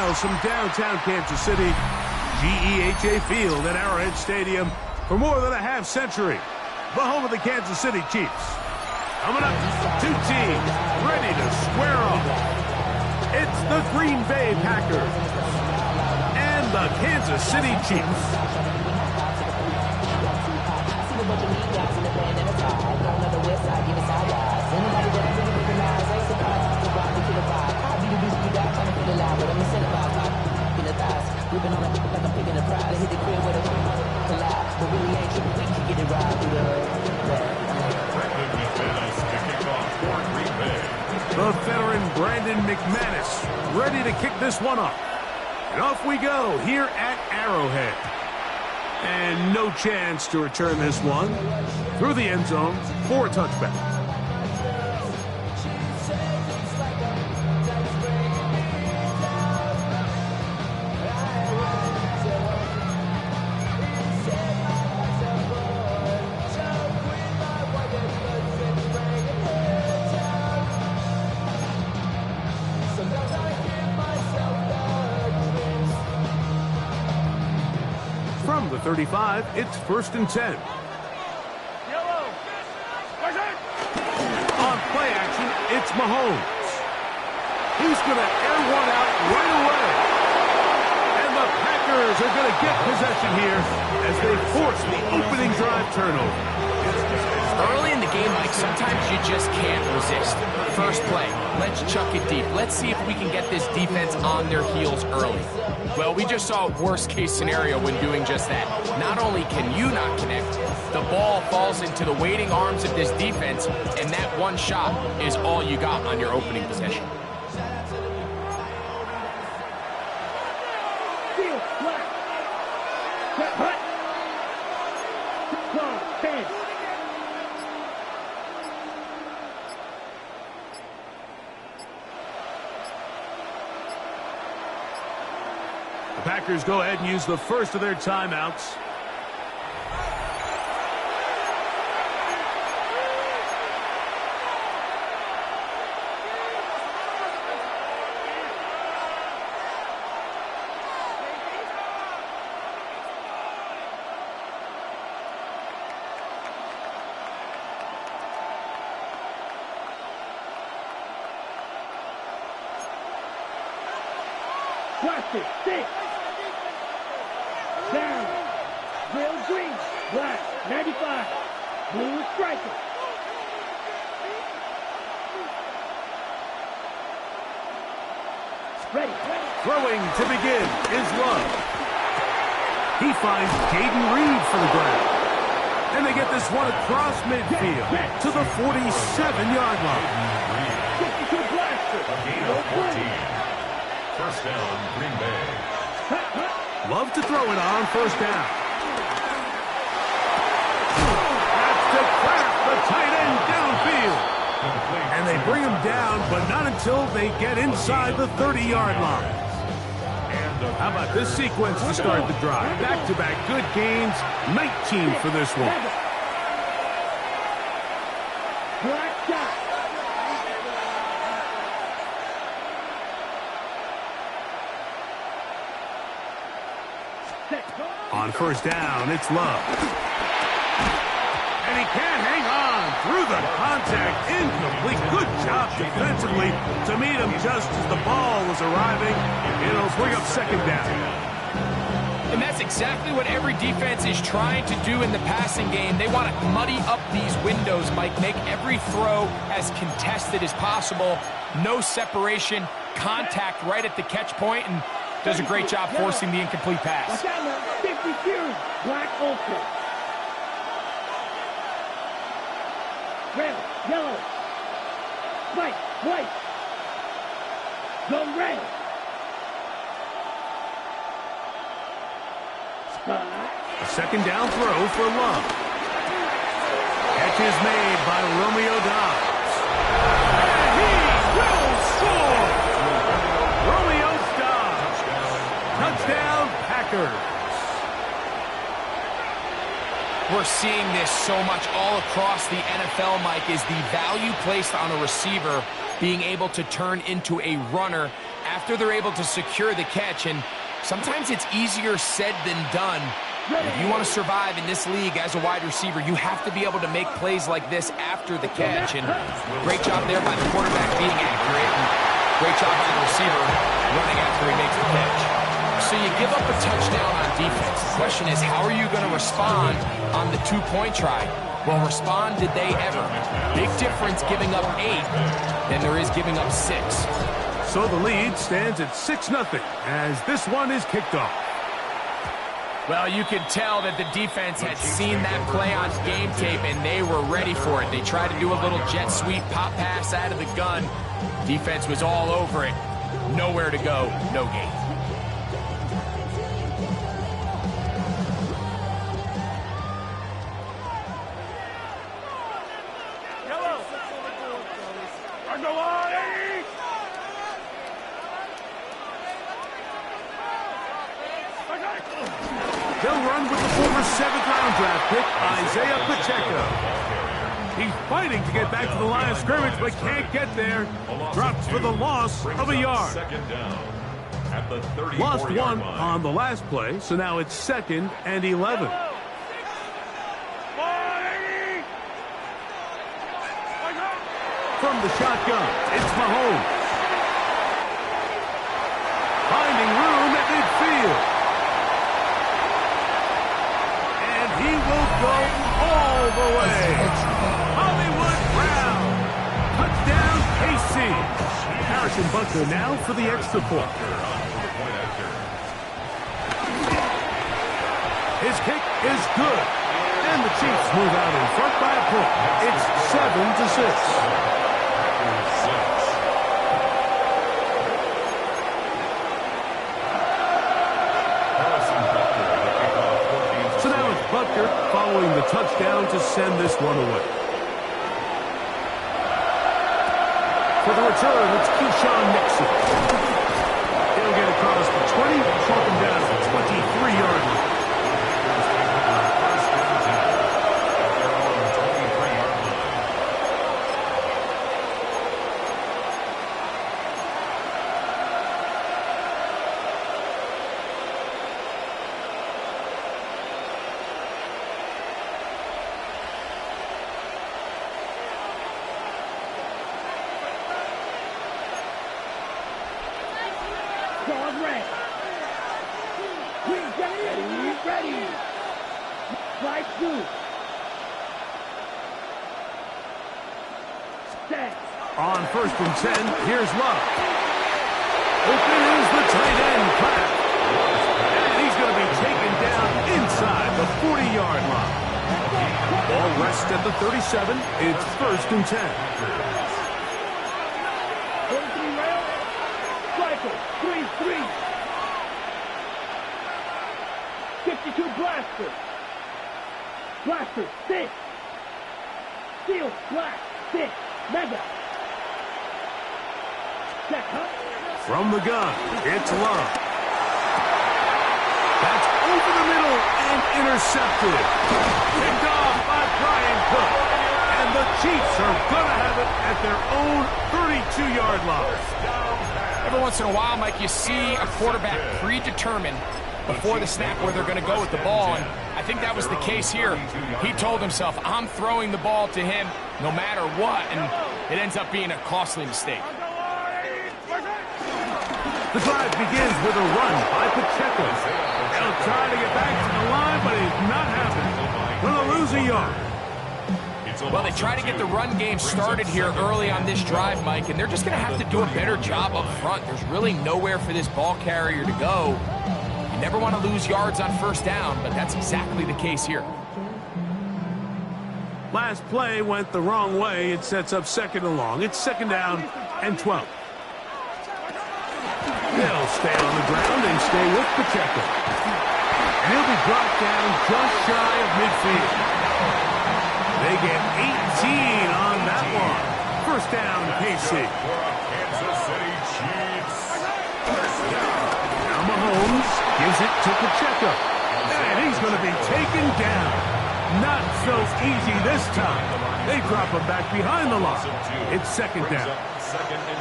miles from downtown Kansas City, GEHA Field at Arrowhead Stadium for more than a half-century. The home of the Kansas City Chiefs. Coming up, two teams ready to square off. It's the Green Bay Packers and the Kansas City Chiefs. The veteran Brandon McManus ready to kick this one off. And off we go here at Arrowhead. And no chance to return this one through the end zone for a touchback. From the 35, it's 1st and 10. On play action, it's Mahomes. He's going to air one out right away. And the Packers are going to get possession here as they force the opening drive turnover. Early in the game, Mike, sometimes you just can't resist. First play, let's chuck it deep. Let's see if we can get this defense on their heels early. Well, we just saw a worst-case scenario when doing just that. Not only can you not connect, the ball falls into the waiting arms of this defense, and that one shot is all you got on your opening possession. The Packers go ahead and use the first of their timeouts. Plastic, six. Down. Real green. Black. 95. Blue striker. Ready. Throwing to begin is Love. He finds Jaden Reed for the ground. And they get this one across midfield to the 47-yard line. 62 blaster. Gain of 14. First down, Green Bay. Love to throw it on first down. That's to craft the tight end downfield. And they bring him down, but not until they get inside the 30-yard line. How about this sequence to start the drive? Back-to-back good gains, 19 for this one. Black shot. On first down, it's Love. And he can't hang on through the contact. Incomplete. Good job defensively to meet him just as the ball was arriving. It'll bring up second down. And that's exactly what every defense is trying to do in the passing game. They want to muddy up these windows, Mike, make every throw as contested as possible. No separation, contact right at the catch point, and does a great job forcing the incomplete pass. Watch out now. 50 Fury. Black Ultra. Red. Yellow. White. White. Go red. A second down throw for Love. Catch is made by Romeo Dobbs. And he will score! Romeo Dobbs. Touchdown, Packers. We're seeing this so much all across the NFL, Mike, is the value placed on a receiver being able to turn into a runner after they're able to secure the catch, and sometimes it's easier said than done. If you want to survive in this league as a wide receiver, you have to be able to make plays like this after the catch. And great job there by the quarterback being accurate. And great job by the receiver running after he makes the catch. So you give up a touchdown on defense. The question is, how are you going to respond on the two-point try? Well, respond did they ever? Big difference giving up 8 than there is giving up 6. So the lead stands at 6-0 as this one is kicked off. Well, you could tell that the defense had seen that play on game tape, and they were ready for it. They tried to do a little jet sweep pop pass out of the gun. Defense was all over it. Nowhere to go, no gain. They'll run with the former 7th-round draft pick, Isaiah Pacheco. He's fighting to get back to the line of scrimmage, but can't get there. Drops for the loss of a yard. Lost 1 on the last play, so now it's 2nd and 11. From the shotgun, it's Mahomes. Finding room at midfield. He will go all the way. Hollywood Brown. Touchdown, KC. Harrison Butker now for the extra point. His kick is good. And the Chiefs move out in front by a point. It's 7-6. Butker following the touchdown to send this one away. For the return, it's Keyshawn Nixon. He'll get across the 20, chalk him down to the 23-yard line. On 1st and 10, here's Love. Open is the tight end, Pratt. And he's going to be taken down inside the 40-yard line. Ball rests at the 37. It's 1st and 10. 52 Blaster. Blaster, 6. Steel, Black, 6. Mega. From the gun, it's Love. That's over the middle and intercepted. Picked off by Brian Cook. And the Chiefs are going to have it at their own 32-yard line. Every once in a while, Mike, you see a quarterback predetermined before the snap where they're going to go with the ball, and I think that was the case here. He told himself, I'm throwing the ball to him no matter what, and it ends up being a costly mistake. The drive begins with a run by Pacheco. They'll try to get back to the line, but he's not happening. Going to lose a yard. Well, they try to get the run game started here early on this drive, Mike, and they're just going to have to do a better job up front. There's really nowhere for this ball carrier to go. You never want to lose yards on 1st down, but that's exactly the case here. Last play went the wrong way. It sets up 2nd and long. It's 2nd down and 12. They'll stay on the ground and stay with Pacheco. And he'll be brought down just shy of midfield. They get 18 on that one. 1st down, KC. Now Mahomes gives it to Pacheco. And he's going to be taken down. Not so easy this time. They drop him back behind the line. It's 2nd down. 2nd and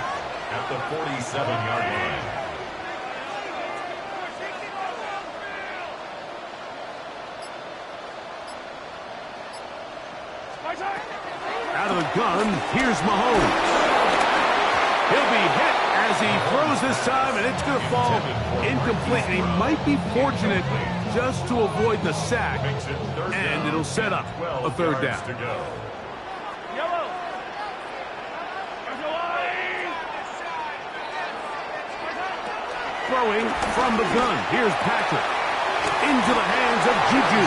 12. at the 47-yard line. Out of the gun, here's Mahomes. He'll be hit as he throws this time, and it's going to fall incomplete. And he might be fortunate just to avoid the sack, and it'll set up a third down. Throwing from the gun, here's Patrick. Into the hands of Juju.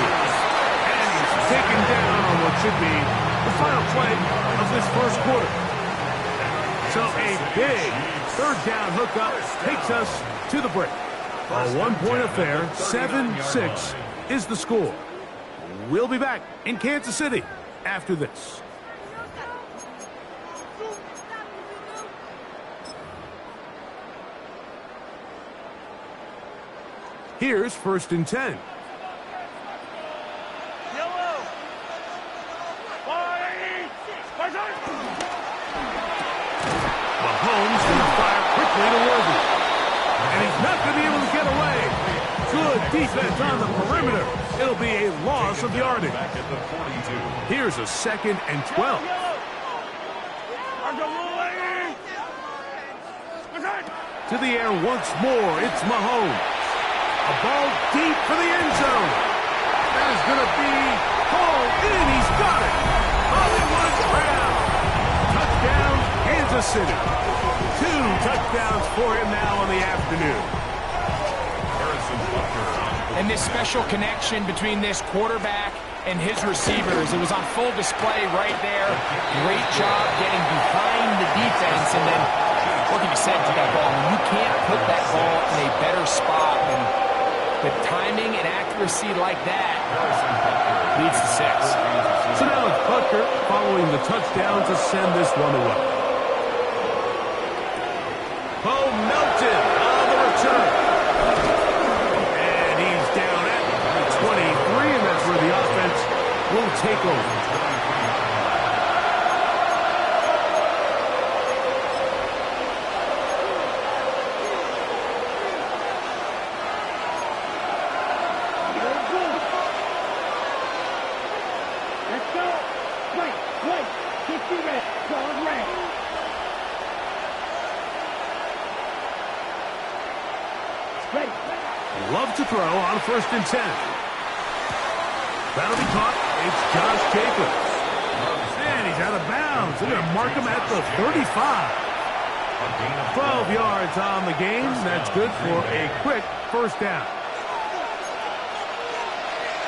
And he's taken down on what should be the final play of this first quarter. So a big third down hookup takes us to the break. A one-point affair, 7-6 is the score. We'll be back in Kansas City after this. Here's 1st and 10. Mahomes going to fire quickly to Worthy. And he's not going to be able to get away. Good defense on the perimeter. It'll be a loss of yardage. Here's a 2nd and 12. To the air once more. It's Mahomes. A ball deep for the end zone. That is going to be hauled in. He's got it. Hollywood Brown. Touchdown, Kansas City. 2 touchdowns for him now on the afternoon. And this special connection between this quarterback and his receivers, it was on full display right there. Great job getting behind the defense, and then what can you say to that ball? I mean, you can't put that ball in a better spot than with timing and accuracy like that leads to 6. So now it's Butker following the touchdown to send this one away. Bo Melton on the return. And he's down at 23, and that's where the offense will take over. Love to throw on 1st and 10. That'll be caught. It's Josh Jacobs. And he's out of bounds. They're going to mark him at the 35. 12 yards on the game. That's good for a quick first down.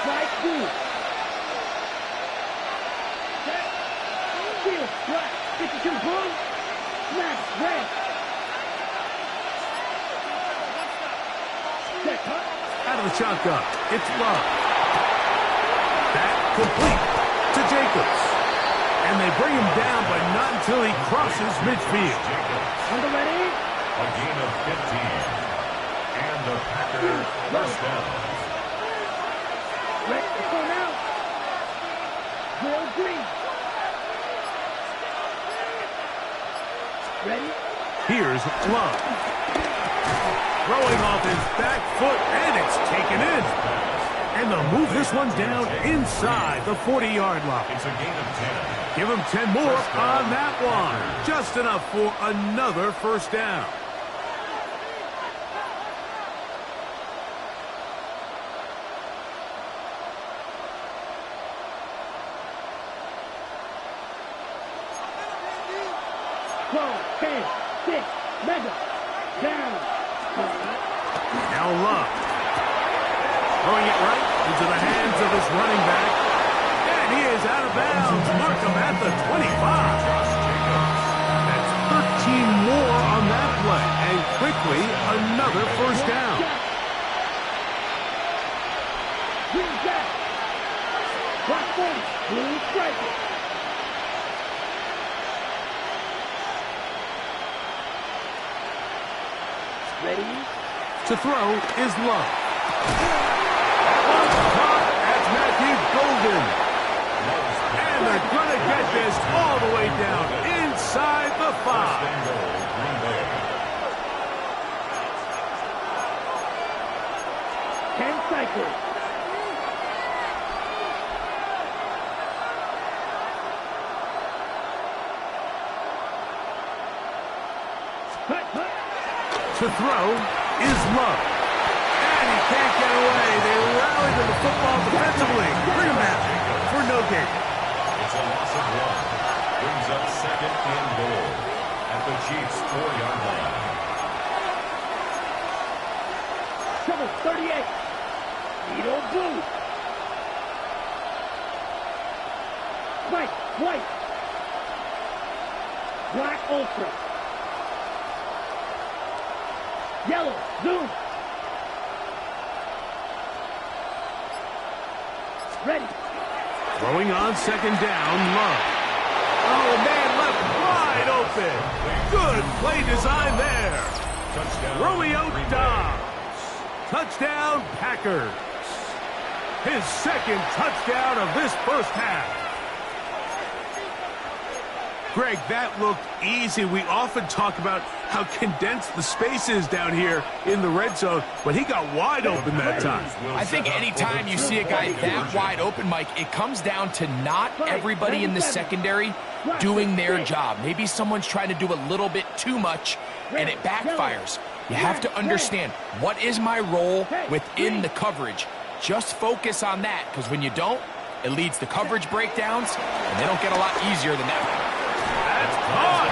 Strike 2. Field, black, 52 blue, snap, red. Out of the shotgun, it's Love. That complete to Jacobs. And they bring him down, but not until he crosses midfield. On the ready. A gain of 15. And the Packers first down. Ready to go now. Will Green. Ready? Here's Love. Throwing off his back foot, and it's taken in. And they'll move this one down inside the 40-yard line. It's a gain of 10. Give him 10 more on that one. Just enough for another first down. Now Love. Throwing it right into the hands of his running back. And he is out of bounds. Mark him at the 25. That's 13 more on that play. And quickly, another first down. Green back. Black one. Blue stripe. Ready? To throw is Love. That's Matthew Golden. And they're going to get this all the way down inside the 5. strikers. To throw is Love. And he can't get away. They rally to the football defensively. Bring him back for no gain. It's a loss of 1. Brings up second and goal at the Chiefs' 4-yard line. Trouble 38. Needle blue. White, white. Black ultra. Yellow, zoom. Ready. Throwing on second down, Love. Oh, man left wide open. Good play design there. Touchdown. Romeo Green Bay. Dobbs. Touchdown, Packers. His second touchdown of this first half. Greg, that looked easy. We often talk about how condensed the space is down here in the red zone, but he got wide open that time. I think anytime you see a guy that wide open, Mike, it comes down to not everybody in the secondary doing their job. Maybe someone's trying to do a little bit too much, and it backfires. You have to understand, what is my role within the coverage? Just focus on that, because when you don't, it leads to coverage breakdowns, and they don't get a lot easier than that. That's caught.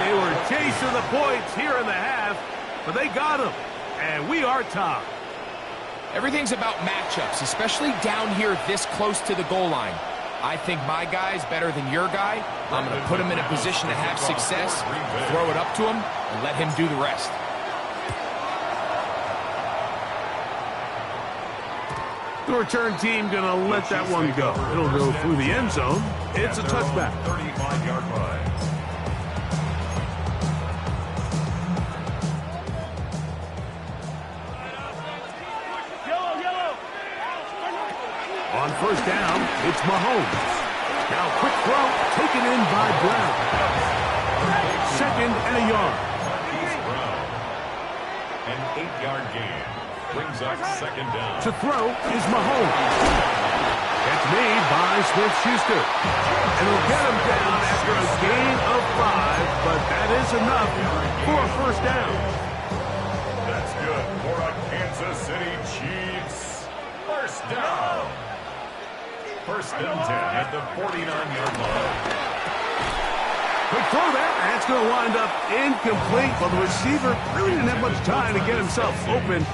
They were chasing the points here in the half, but they got him, and we are tied. Everything's about matchups, especially down here this close to the goal line. I think my guy's better than your guy. I'm going to put him in a position to have success, throw it up to him, and let him do the rest. The return team going to let that one go. It'll go through the end zone. It's a touchback. 35-yard line. On first down, it's Mahomes. Now quick throw, taken in by Brown. Second and a yard. Marquise Brown. An 8-yard gain. Brings up second down. To throw is Mahomes. It's made by Smith-Schuster. And he'll get him down after a gain of 5, but that is enough for a first down. That's good for a Kansas City Chiefs. First down. First and 10 at the 49-yard line. Quick throw there, and it's going to wind up incomplete. Well, the receiver really didn't have much time to get himself open,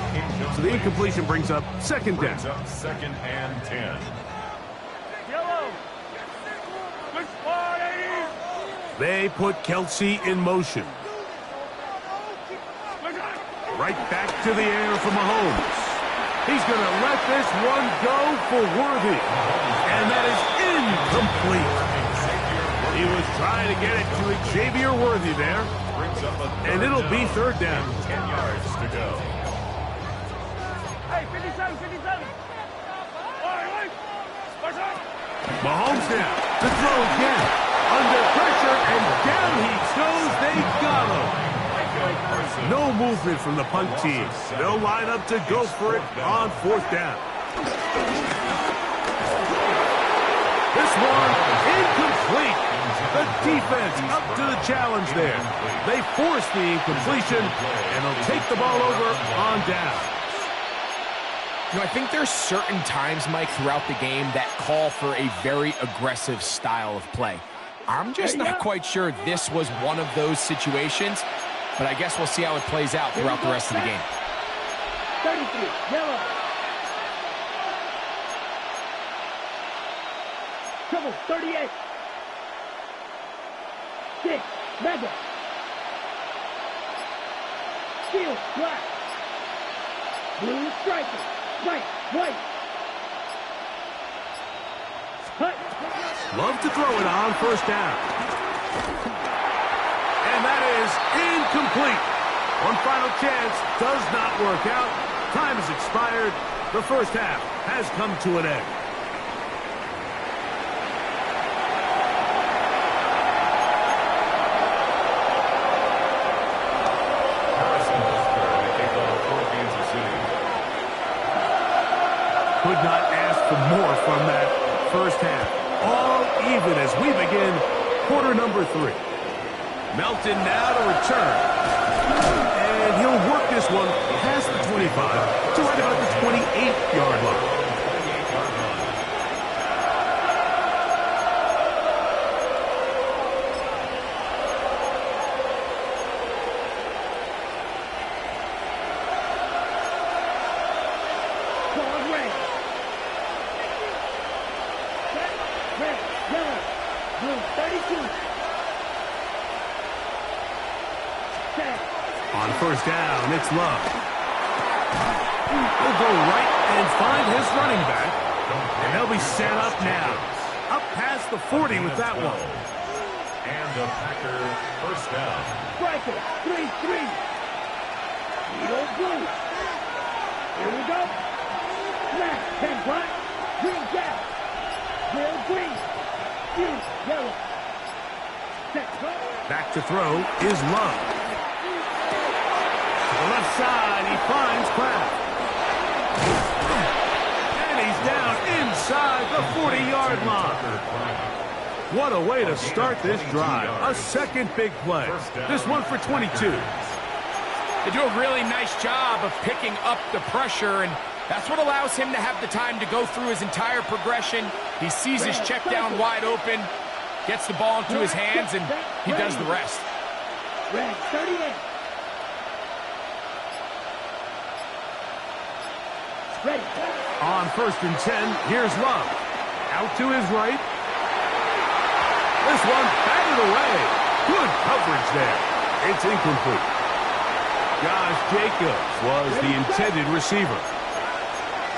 so the incompletion brings up second down. Brings up second and 10. They put Kelsey in motion. Right back to the air for Mahomes. He's going to let this one go for Worthy. And that is incomplete. He was trying to get it to Xavier Worthy there. And it'll be third down. 10 yards to go. Hey, 57, 57. Mahomes now to throw again. Under pressure, and down he goes. They got him. No movement from the punt team. They'll line up to go for it on fourth down. This one incomplete. The defense up to the challenge there. They force the incompletion, and they'll take the ball over on down. You know, I think there's certain times, Mike, throughout the game that call for a very aggressive style of play. I'm just not quite sure this was one of those situations, but I guess we'll see how it plays out throughout the rest of the game. 33, yellow. Trouble 38. 6, mega. Steel, black. Blue striker. White, white. Hut. Love to throw it on first down. And that is incomplete. One final chance does not work out. Time has expired. The first half has come to an end. Could not ask for more from that first half. All even as we begin quarter number 3. Melton now to return. And he'll work this one past the 25 to right about the 28-yard line. On first down, it's Love. He'll go right and find his running back. And they'll be set up now. Up past the 40 with that one. And the Packer first down. Striker, 3-3. Eagle blue. Here we go. Snap, 10 black. Green gap. Real green. Blue, yellow. Set, go. Back to throw is Love. To the left side, he finds Kraft. And he's down inside the 40-yard line. What a way to start this drive. A second big play. This one for 22. They do a really nice job of picking up the pressure, and that's what allows him to have the time to go through his entire progression. He sees his check down wide open, gets the ball into his hands, and he does the rest. Red, 38. Ready. On first and 10, here's Love. Out to his right. This one batted away. Good coverage there. It's incomplete. Josh Jacobs was the intended receiver.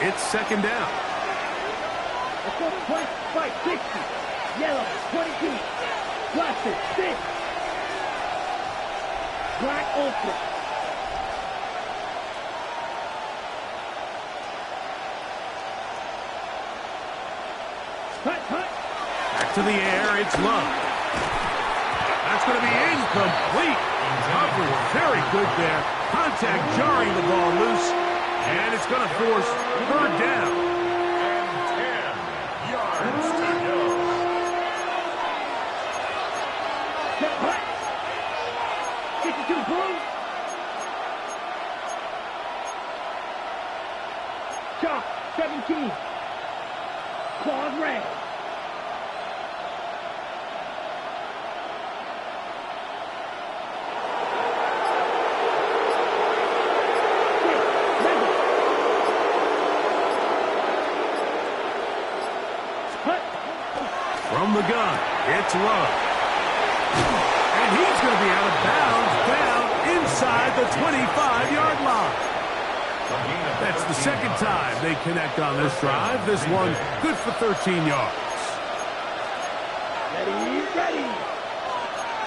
It's second down. White, 60. Yellow, 22. Plastic, 6. Black, ultra. Cut. Back to the air, it's Love. That's going to be incomplete. Coverage very good there. Contact jarring the ball loose. And it's going to force third down. And 10 yards to go. Set, hut. 52 blue. Chalk, 17. Claude red. From the gun, it's Love. And he's going to be out of bounds down inside the 25-yard line. That's the second time they connect on this drive. This one good for 13 yards. Ready.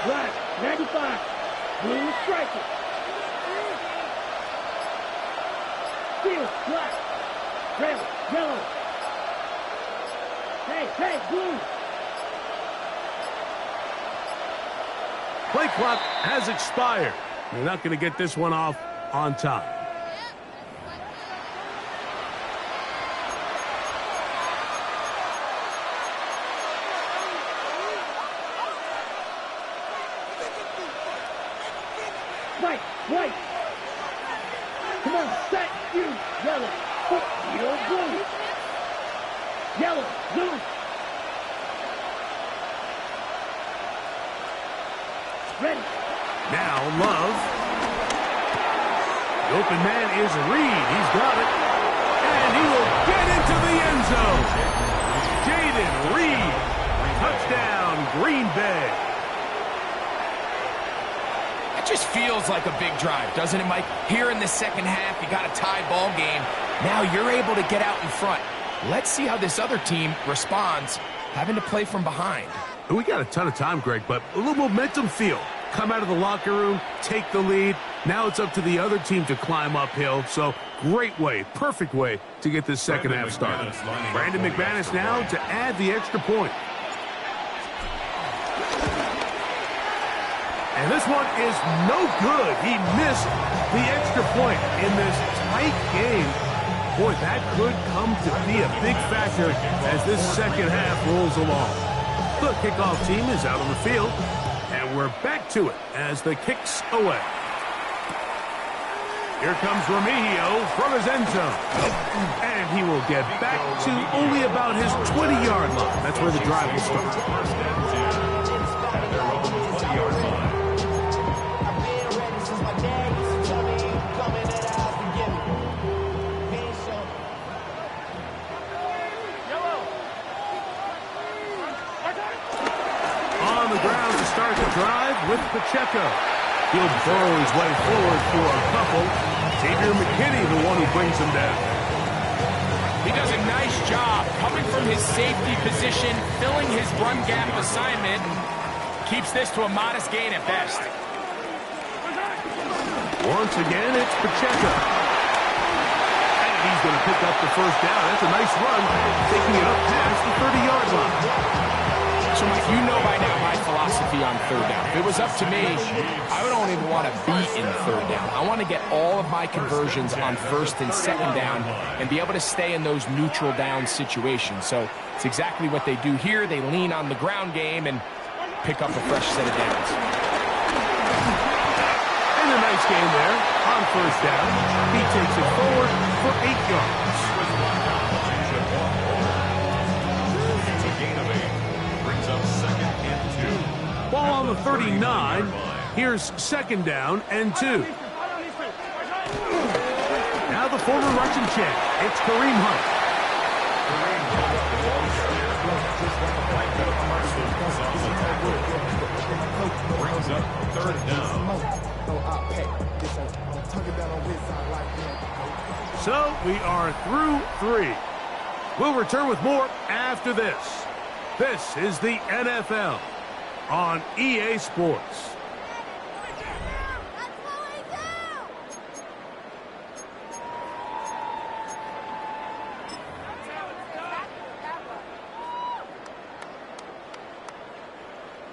Black, 95. Blue striker. Steel, black. Red, yellow. Hey, blue. Play clock has expired. They're not going to get this one off on time. White. Come on, set, you, yellow. Yellow, blue. Yellow, blue. Ready. Now Love. The open man is Reed. He's got it. And he will get into the end zone. Jaden Reed. Touchdown, Green Bay. It just feels like a big drive, doesn't it, Mike? Here in the second half, you got a tie ball game. Now you're able to get out in front. Let's see how this other team responds, having to play from behind. We got a ton of time, Greg, but a little momentum feel. Come out of the locker room, take the lead. Now it's up to the other team to climb uphill. So great way, perfect way to get this second half started. Brandon McManus now to add the extra point. And this one is no good. He missed the extra point in this tight game. Boy, that could come to be a big factor as this second half rolls along. The kickoff team is out on the field, and we're back to it as the kick's away. Here comes Remigio from his end zone. And he will get back to only about his 20-yard line. That's where the drive will start. On the ground to start the drive with Pacheco. He'll burrow his way forward for a couple. Xavier McKinney, the one who brings him down. He does a nice job coming from his safety position, filling his run gap assignment. Keeps this to a modest gain at best. Once again, it's Pacheco. And he's going to pick up the first down. That's a nice run, taking it up past the 30-yard line. So, Mike, you know by now my philosophy on third down. If it was up to me, I don't even want to be in third down. I want to get all of my conversions on first and second down and be able to stay in those neutral down situations. So it's exactly what they do here. They lean on the ground game and pick up a fresh set of downs. And a nice gain there on first down. He takes it forward for 8 yards. Ball on the 39. Here's second down and 2. Now the former Russian champ. It's Kareem Hunt. Brings up third down. So we are through 3. We'll return with more after this. This is the NFL on EA Sports.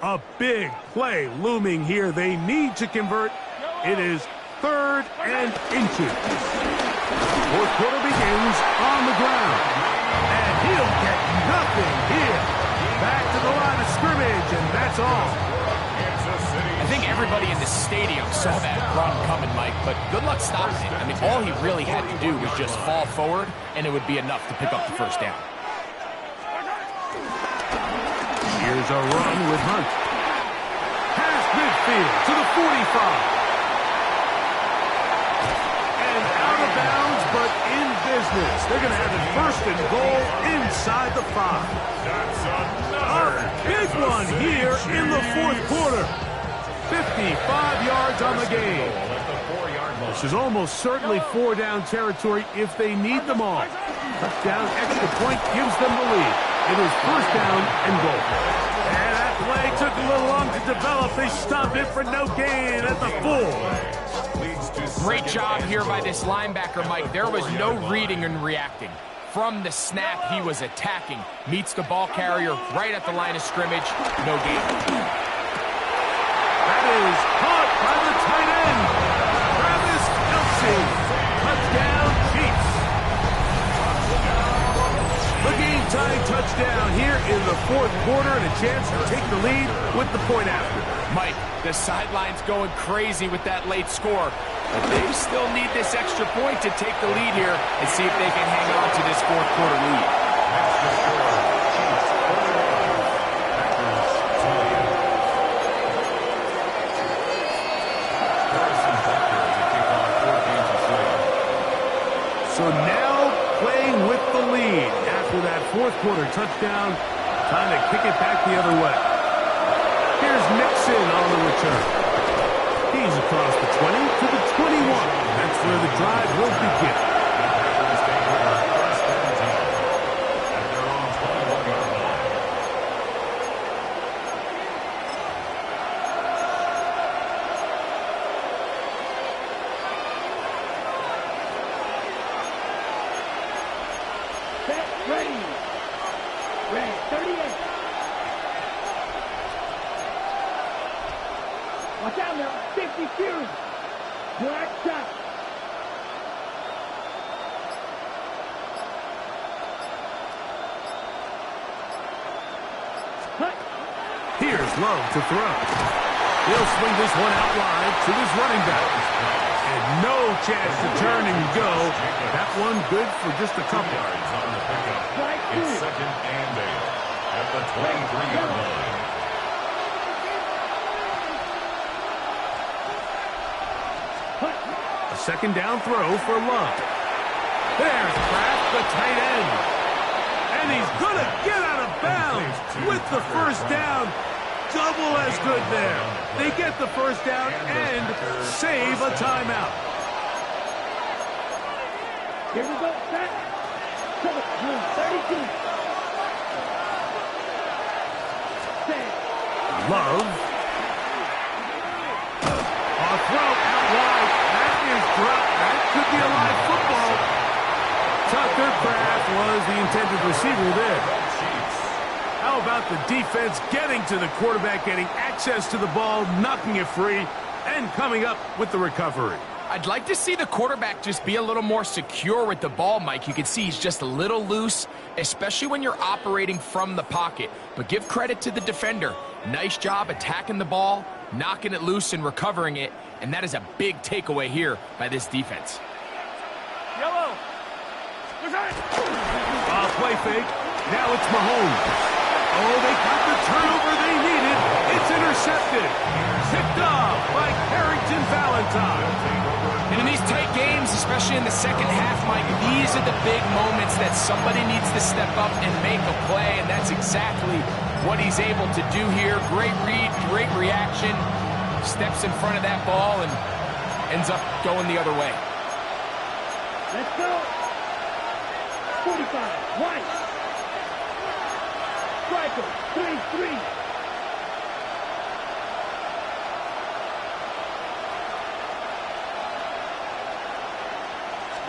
A big play looming here. They need to convert. It is 3rd and inches. Fourth quarter begins on the ground. And he'll get nothing here. Back to the line of scrimmage, and that's all. I think everybody in the stadium saw that run coming, Mike, but good luck stopping it. I mean, all he really had to do was just fall forward, and it would be enough to pick up the first down. Here's a run with Hunt. Past midfield to the 45. And out of bounds, but in business. They're going to have it 1st and goal inside the 5. That's A big one here in the 4th quarter. 55 yards on the game. This is almost certainly 4-down territory if they need them all. Touchdown extra point gives them the lead. It is 1st down and goal. And that play took a little long to develop. They stopped it for no gain at the 4. Great job here by this linebacker, Mike. There was no reading and reacting. From the snap, he was attacking. Meets the ball carrier right at the line of scrimmage. No gain. That is caught by the tight end. Travis Kelce. Touchdown, Chiefs. The game-tying touchdown here in the 4th quarter and a chance to take the lead with the point after. Mike, the sideline's going crazy with that late score. But they still need this extra point to take the lead here and see if they can hang on to this 4th quarter lead. So now playing with the lead after that 4th quarter touchdown. Time to kick it back the other way. Here's Nixon on the return. He's across the 20 to the 21. That's where the drive will begin. Ready. Red 38. Watch out now. 50 Fury. Black shot. Here's Love to throw. He'll swing this one out wide to his running back. And no chance to turn and go. That one good for just a couple. Yards on the pickup. It's 2nd and 8 at the 23-yard line. A 2nd down throw for Love. There's Kraft, the tight end. And he's going to get out of bounds with the first down. Double as good there. They get the first down and save a timeout. Here we go, set. 32. Set. Love. A throw out wide. That is dropped. That could be a live football. Tucker Kraft was the intended receiver there. How about the defense getting to the quarterback, getting access to the ball, knocking it free, and coming up with the recovery? I'd like to see the quarterback just be a little more secure with the ball, Mike. You can see he's just a little loose, especially when you're operating from the pocket. But give credit to the defender. Nice job attacking the ball, knocking it loose and recovering it, and that is a big takeaway here by this defense. Yellow. Play fake. Now it's Mahomes. Oh, they got the turnover they needed. It's intercepted. Picked off by Carrington Valentine. And in these tight games, especially in the second half, Mike, these are the big moments that somebody needs to step up and make a play, and that's exactly what he's able to do here. Great read, great reaction. Steps in front of that ball and ends up going the other way. Let's go. 45. White. Striker. 3-3.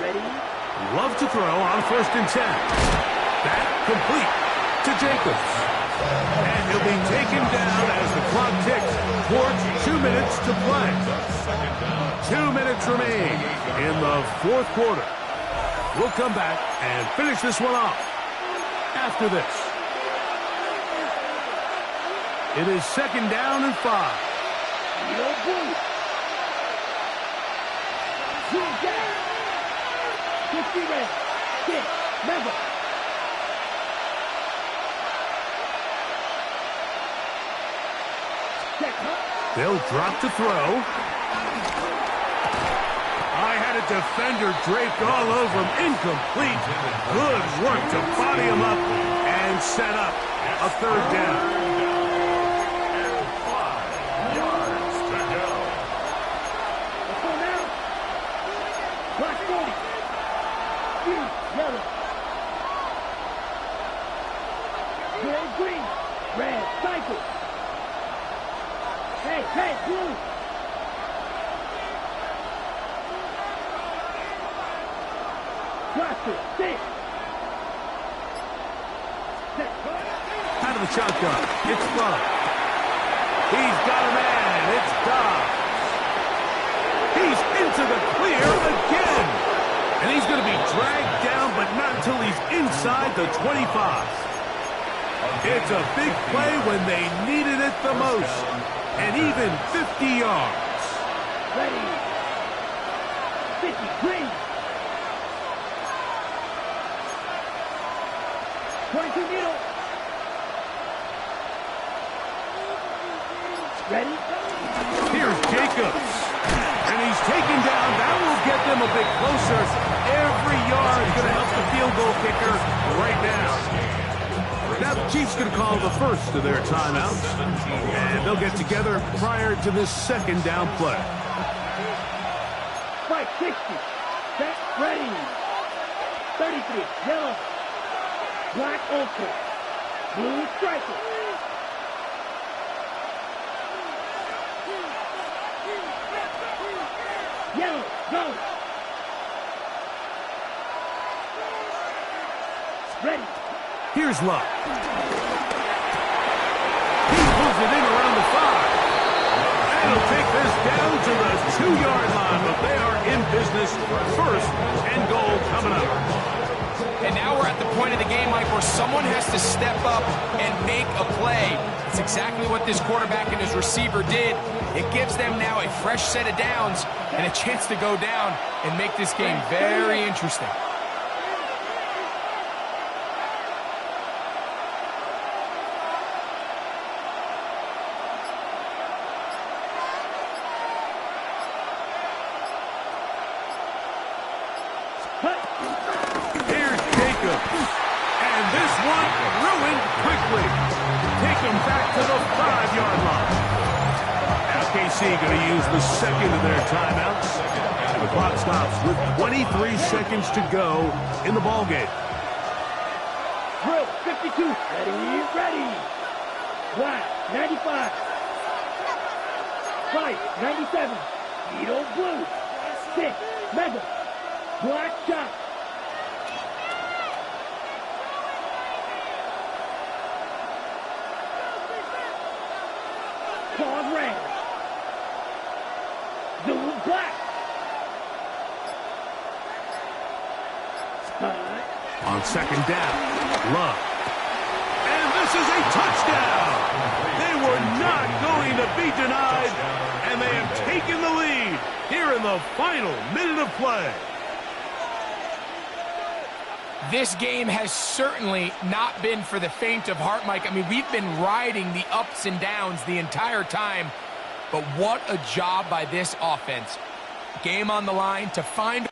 Ready? Love to throw on 1st and 10. That complete to Jacobs. And he'll be taken down as the clock ticks towards 2 minutes to play. 2 minutes remain in the 4th quarter. We'll come back and finish this one off after this. It is 2nd down and 5. No boost. Zoom down. 50 red. 6. Never. Check, huh? They'll drop to throw. I had a defender draped all over him. Incomplete. Good work to body him up and set up a 3rd down. And 5 yards to go. Let's go now. Black 40. Green, yellow. Gray, green. Red, cycle. Hey, blue. Cluster, 6. Set. Out of the shotgun. It's Love. He's got a man. It's Dobbs. He's into the clear again. And he's going to be dragged down, but not until he's inside the 25. It's a big play when they needed it the most. And even 50 yards. Ready. 50, green. 22 middle. Ready? Here's Jacobs. And he's taken down. That will get them a bit closer. Every yard is going to help the field goal kicker right now. Now the Chiefs going to call the first of their timeouts. And they'll get together prior to this 2nd down play. Fight 60. Set. Ready. 33. Yellow. Black ultra. Blue striker. Yellow. Go. Ready. Here's Love. He pulls it in around the 5. And he'll take this down to the 2-yard line, but they are in business. 1st and goal coming up. And now we're at the point of the game, Mike, where Someone has to step up and make a play. It's exactly what this quarterback and his receiver did. It gives them now a fresh set of downs and a chance to go down and make this game very interesting. Here's Jacob. And this one ruined quickly. Take them back to the 5-yard line. Now KC going to use the second of their timeouts. And the clock stops with 23 seconds to go in the ballgame. Drill 52. Ready. Black 95. White 97. Beetle blue. 6. Mega. Black shot. Claws red. Zulu black. On second down, Love. And this is a touchdown. They were not going to be denied, and they have taken the lead here in the final minute of play. This game has certainly not been for the faint of heart, Mike. I mean, we've been riding the ups and downs the entire time, but what a job by this offense. Game on the line to find...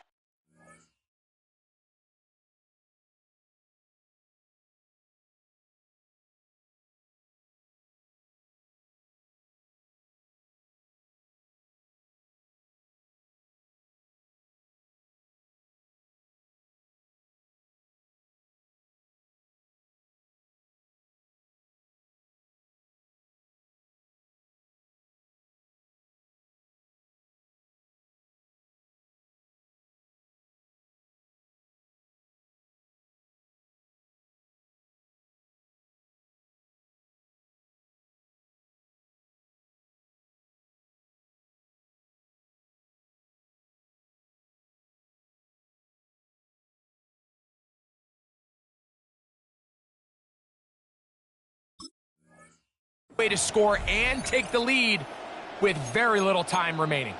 way to score and take the lead with very little time remaining.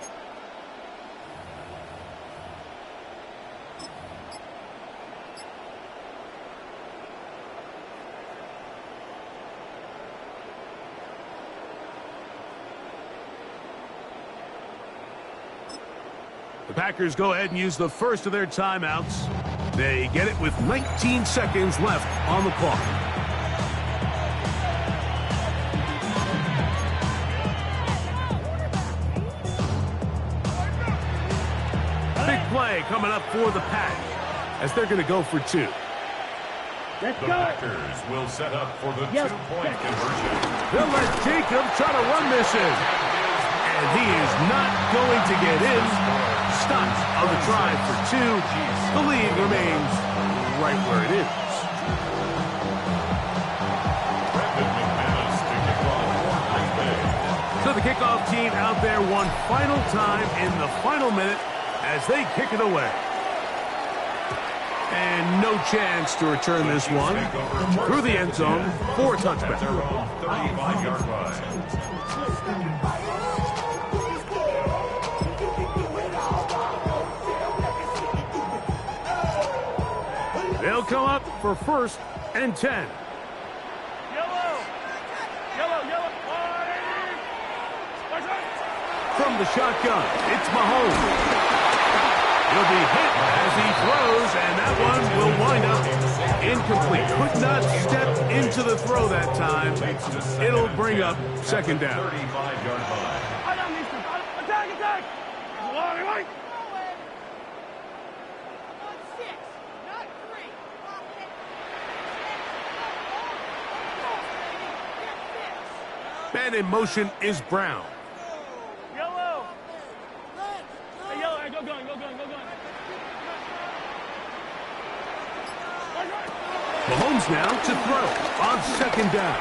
The Packers go ahead and use the first of their timeouts. They get it with 19 seconds left on the clock. Big play coming up for the Pack as they're going to go for 2. Let's The go. Packers will set up for the two-point conversion. They'll let Jacob try to run this in. And he is not going to get in. Stops on the try for 2. The lead remains right where it is. So the kickoff team out there one final time in the final minute as they kick it away. And no chance to return this one through the end zone for a touchback. 35-yard line. They'll come up for 1st and 10. From the shotgun, it's Mahomes. He'll be hit as he throws, and that one will wind up incomplete. Could not step into the throw that time. It'll bring up second down. 35-yard line. Attack! Man in motion is Brown. Yellow! Hey, yellow, go gun. Mahomes now to throw on second down.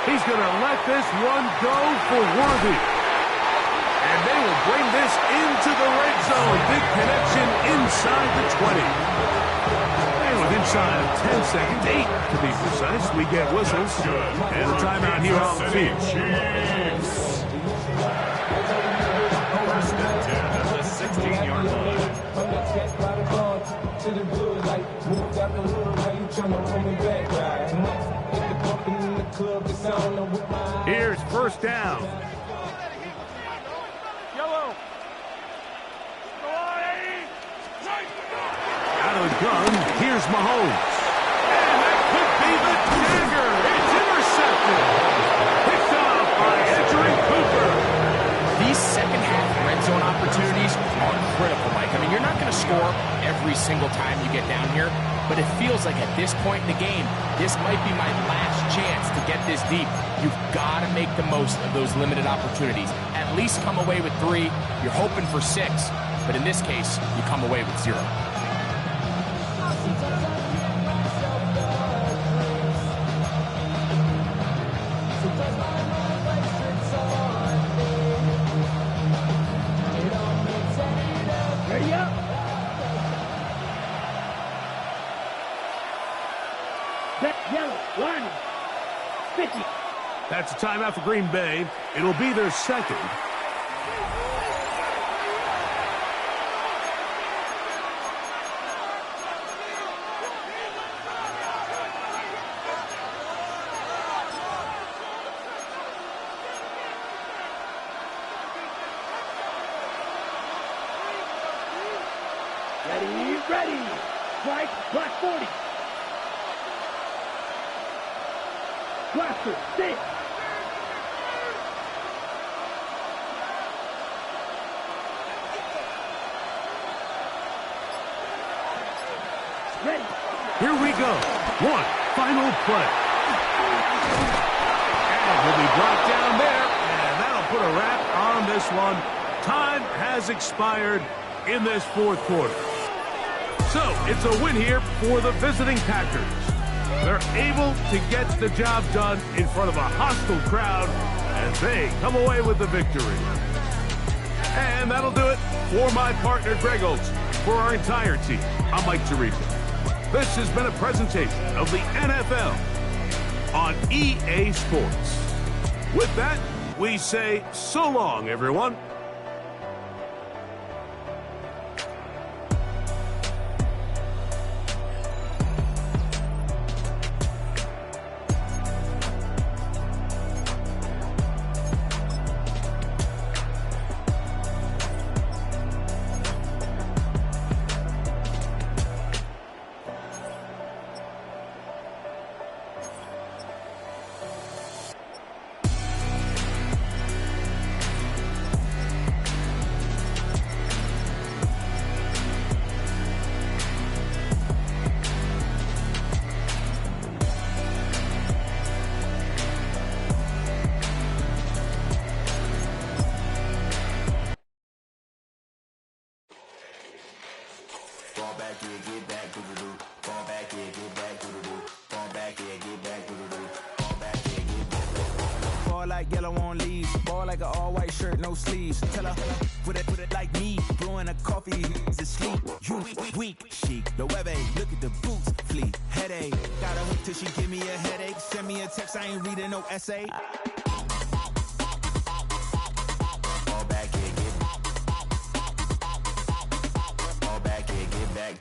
He's going to let this one go for Worthy. And they will bring this into the red zone. Big connection inside the 20. And within sign of 10 seconds, 8 to be precise. We get whistles and a timeout here on the field. Chiefs. First and 10 at the 16-yard line. Here's first down. Out of the gun, here's Mahomes. And that could be the dagger. It's intercepted. Picked off by Edgerrin Cooper. These second-half red zone opportunities are critical, Mike. I mean, you're not going to score every single time you get down here, but it feels like at this point in the game, this might be my last chance to get this deep. You've got to make the most of those limited opportunities. At least come away with 3. You're hoping for 6, but in this case, you come away with 0. Ready up. That yellow, line, 50. That's a timeout for Green Bay. It'll be their second. Ready. Strike, block 40. Blaster, 6. Ready. Here we go. One final play. And he'll be brought down there, and that'll put a wrap on this one. Time has expired in this fourth quarter. So, it's a win here for the visiting Packers. They're able to get the job done in front of a hostile crowd as they come away with the victory. And that'll do it for my partner, Greg Olson. For our entire team, I'm Mike Tirico. This has been a presentation of the NFL on EA Sports. With that, we say so long, everyone. Like yellow on leaves, ball like an all-white shirt, no sleeves. Tell her, put it like me, blowing a coffee, to sleep. You weak, chic, the web look at the boots, fleet, headache. Got a hook till she give me a headache. Send me a text, I ain't reading no essay. All back here, get back.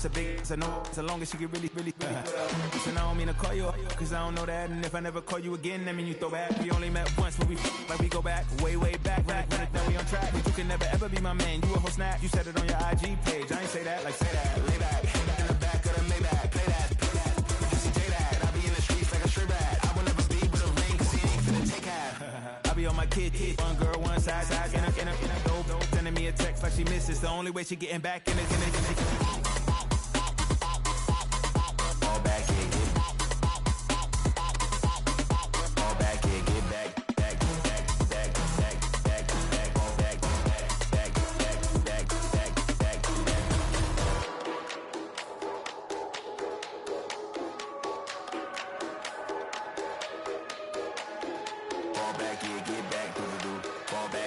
A big, I know as long as she get really listen, I don't mean to call you, cause I don't know that. And if I never call you again, that mean you throw back. We only met once, but we like we go back, way back. Run it, then we on track. But you can never ever be my man. You a whole snap, you said it on your IG page. I ain't say that, like say that. Lay back, in the back of the Maybach. Play that. You see J that. I be in the streets like a straight rat. I will never be with a ring, cause he ain't finna take half. I be on my kid, one girl, one side, in a dope, sending me a text like she misses. The only way she getting back in it. Fall back, yeah, get back, do-do-do. Fall back.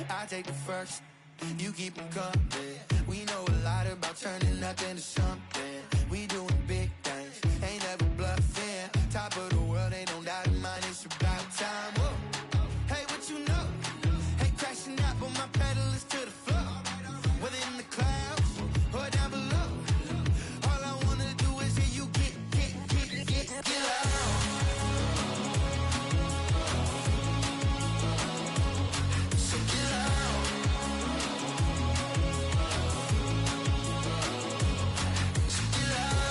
I take the first, you keep them coming. We know a lot about turning nothing to something. We doing big things, ain't never bluffing. Top of the world, ain't no doubt in mine, it's about time. Whoa. Hey, what you know? Hey, crashing out, but my pedal is to the floor. Whether in the clouds or down below, all I wanna do is hear you get loud. So get loud. So get loud.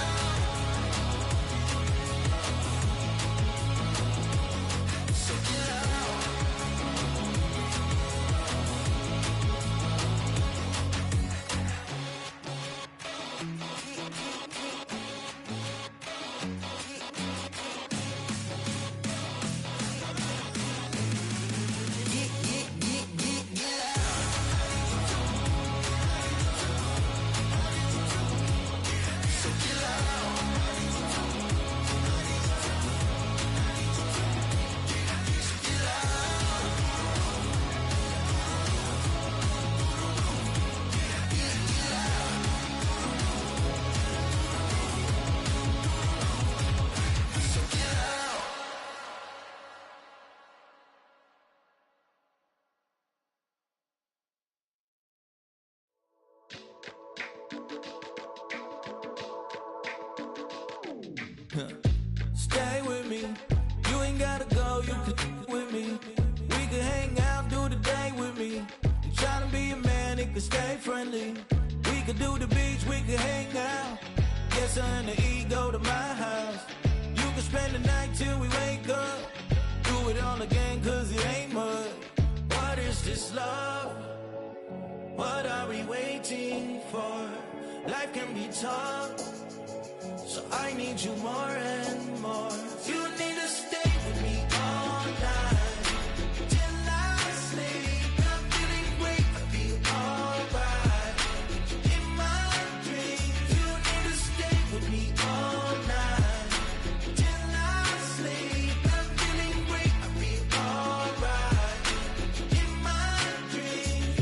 So get loud. Stay with me, you ain't gotta go, you can with me. We can hang out, do the day with me. You tryna be a man, it can stay friendly. We could do the beach, we can hang out. Get something to eat, go to my house. You can spend the night till we wake up. Do it all again, cause it ain't mud. What is this love? What are we waiting for? Life can be tough, so I need you more and more. You need to stay with me all night till I sleep. I'm feeling great, I feel alright. In my dreams, you need to stay with me all night till I sleep. I'm feeling great, I feel alright. In my dreams.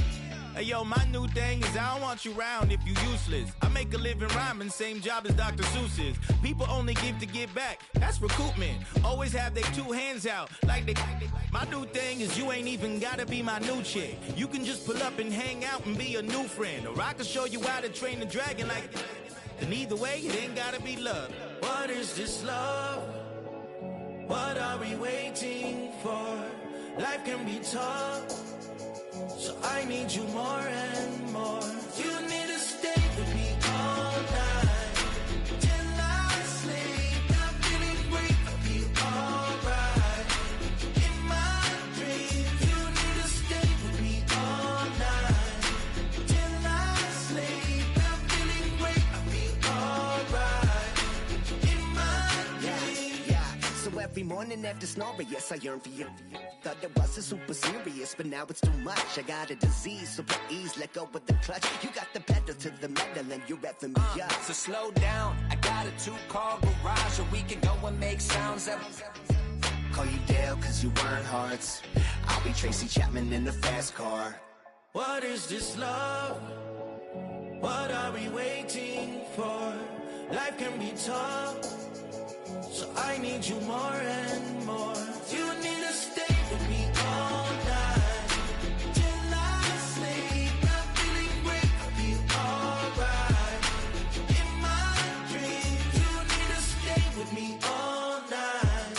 Hey yo, my new thing is I don't want you around if you useless. I make a living rhyming, same job as Dr. Seuss's. People only give to get back, that's recoupment. Always have their two hands out, like they. My new thing is you ain't even gotta be my new chick. You can just pull up and hang out and be a new friend. Or I can show you how to train the dragon like. And either way, it ain't gotta be love. What is this love? What are we waiting for? Life can be tough, so I need you more and more. You need to stay with me all night till I sleep. I'm feeling great, I feel alright. In my dreams, you need to stay with me all night till I sleep. I'm feeling great, I feel alright. In my dreams. Yeah. So every morning after snoring, yes, I yearn for you. Thought it wasn't super serious, but now it's too much. I got a disease, so please let go with the clutch. You got the pedal to the metal and you're revving me up. So slow down, I got a 2-car garage, or we can go and make sounds up. Call you Dale, cause you weren't hearts. I'll be Tracy Chapman in the fast car. What is this love? What are we waiting for? Life can be tough, so I need you more and more. You need to stay with me all night till I sleep. I'm feeling great, I feel alright. In my dreams, you need to stay with me all night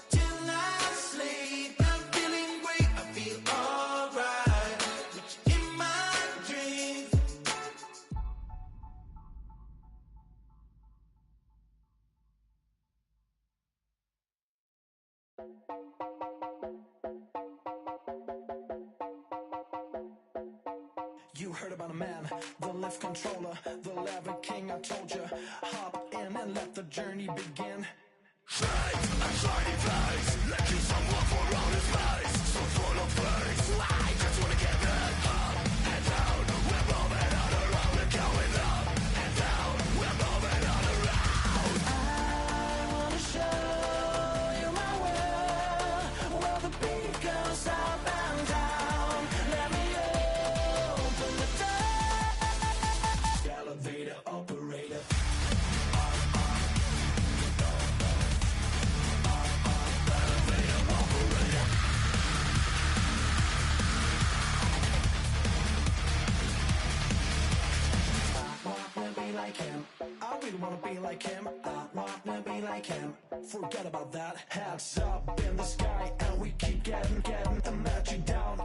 till I sleep. I'm feeling great, I feel alright. In my dreams. You heard about a man, the lift controller, the lever king. I told you, hop in and let the journey begin. Let me like him. I really wanna be like him. I wanna be like him. Forget about that. Hats up in the sky, and we keep getting the magic down,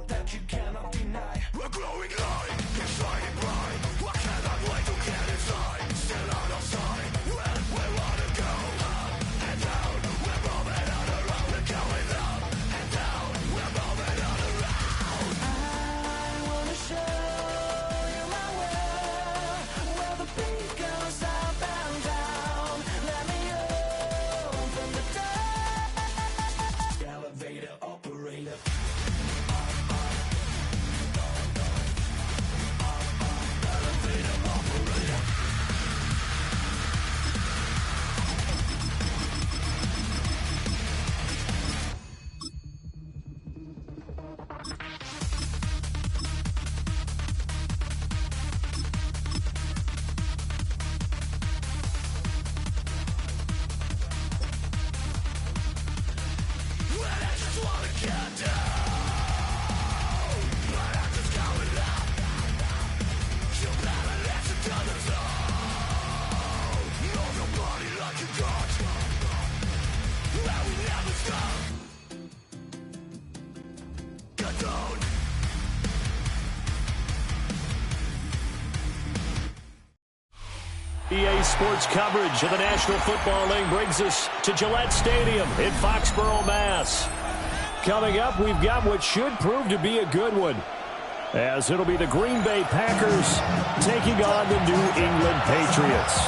that you cannot deny. We're growing light, keep shining bright. I cannot wait to get inside. Still out of sight. When we wanna go up and down, we're moving on around. We're going up and down, we're moving on around. I wanna show you my world, where the beat goes up and down. Let me open the door. Elevator operator. EA Sports coverage of the National Football League brings us to Gillette Stadium in Foxborough, Mass. Coming up, we've got what should prove to be a good one, as it'll be the Green Bay Packers taking on the New England Patriots.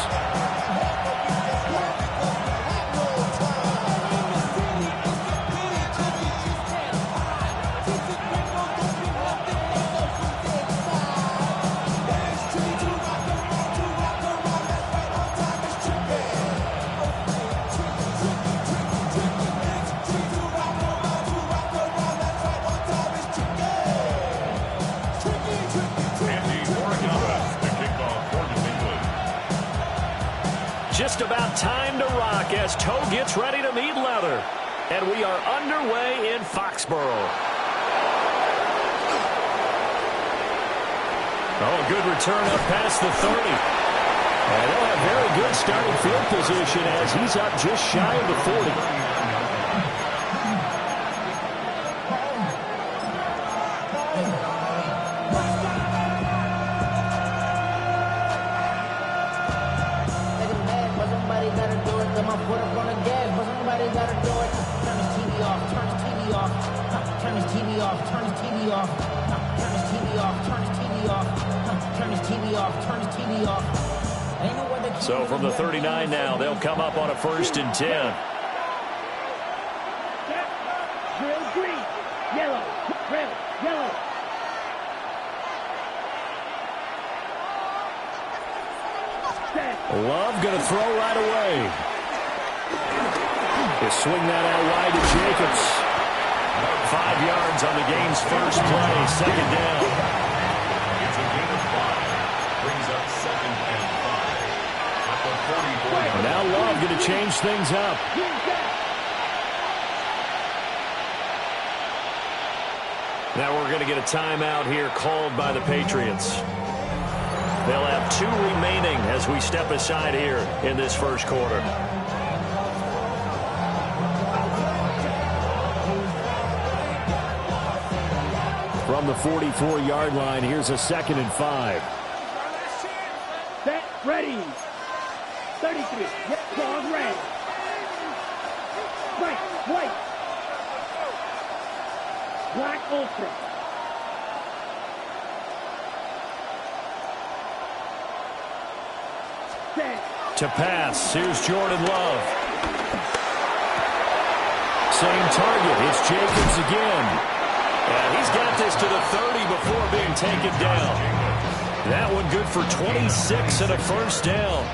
Just about time to rock as Toe gets ready to meet leather. And we are underway in Foxborough. Oh, good return up past the 30. And they'll have very good starting field position as he's up just shy of the 40. So from the 39 now, they'll come up on a 1st and 10. Drill green, yellow, red, yellow. Love going to throw right away. He'll swing that out wide to Jacobs. 5 yards on the game's first play, 2nd down. It's a gain of 5. Brings up 2nd and 5. At the 44. Now Love going to change things up. Now we're going to get a timeout here called by the Patriots. They'll have 2 remaining as we step aside here in this first quarter. From the 44-yard line, here's a 2nd and 5. Set, ready. 33, yep, claws red. White. Black ultra. Set. To pass, here's Jordan Love. Same target, it's Jacobs again. And he's got this to the 30 before being taken down. That one good for 26 and a 1st down.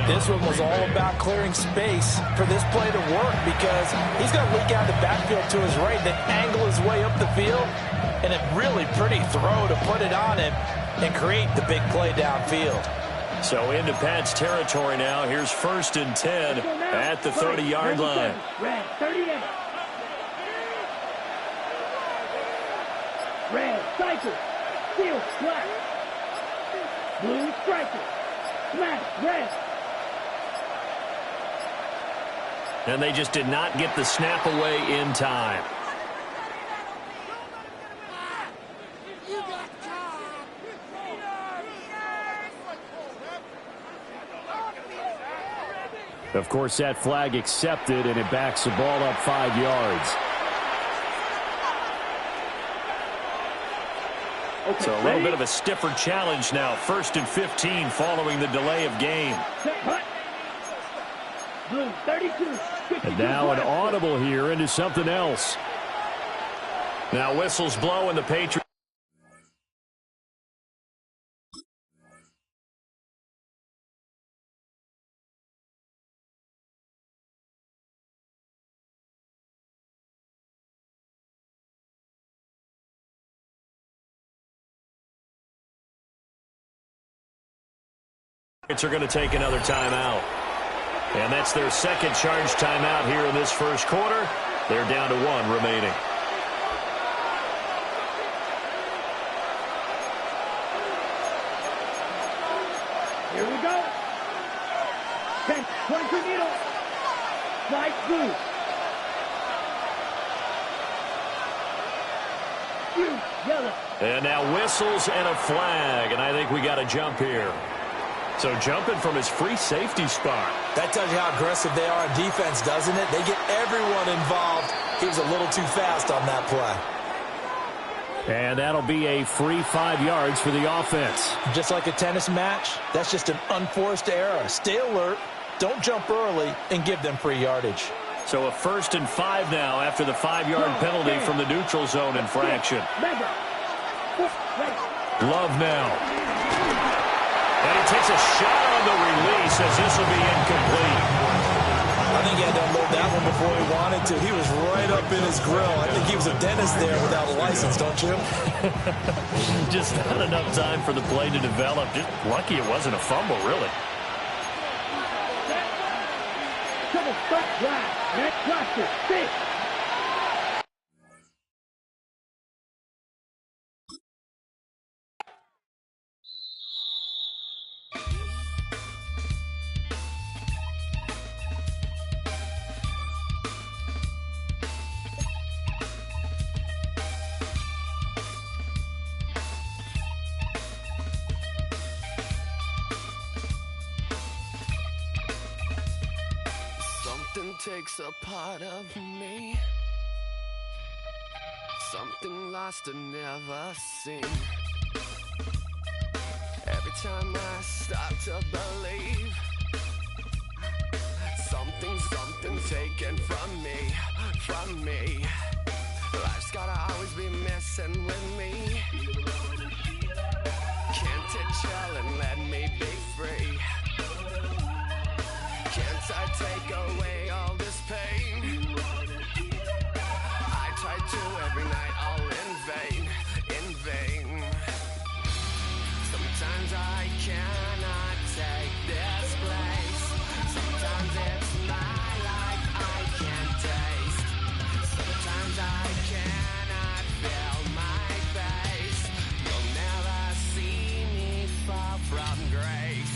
This one was all about clearing space for this play to work because he's going to leak out the backfield to his right, then angle his way up the field, and a really pretty throw to put it on him and create the big play downfield. So into Pat's territory now. Here's 1st and 10 at the 30-yard line. Red, 38. Red, cycle, steel, black. Blue striker. Smash red. And they just did not get the snap away in time. Of course, that flag accepted, and it backs the ball up 5 yards. Okay, So a little bit of a stiffer challenge now. 1st and 15 following the delay of game. Blue 32. And now an audible here into something else. Now whistles blow and the Patriots. Are going to take another timeout. And that's their second charge timeout here in this first quarter. They're down to 1 remaining. Here we go. 10, point your needle. Slide through. Yellow. And now whistles and a flag. And I think we got a jump here. So jumping from his free safety spot. That tells you how aggressive they are on defense, doesn't it? They get everyone involved. He was a little too fast on that play. And that'll be a free 5 yards for the offense. Just like a tennis match, that's just an unforced error. Stay alert, don't jump early, and give them free yardage. So a 1st and 5 now after the 5-yard penalty from the neutral zone infraction. Love now. And he takes a shot on the release as this will be incomplete. I think he had to unload that one before he wanted to. He was right up in his grill. I think he was a dentist there without a license, don't you? Just not enough time for the play to develop. Just lucky it wasn't a fumble, really. Double start drive. Next cluster. 6. Something takes a part of me. Something lost and never seen. Every time I start to believe, something taken from me. Life's gotta always be messing with me. Can't it chill and let me be free? Can't I take away all this pain? I try to every night, all in vain. Sometimes I cannot take this place. Sometimes it's my life I can't taste. Sometimes I cannot feel my face. You'll never see me fall from grace.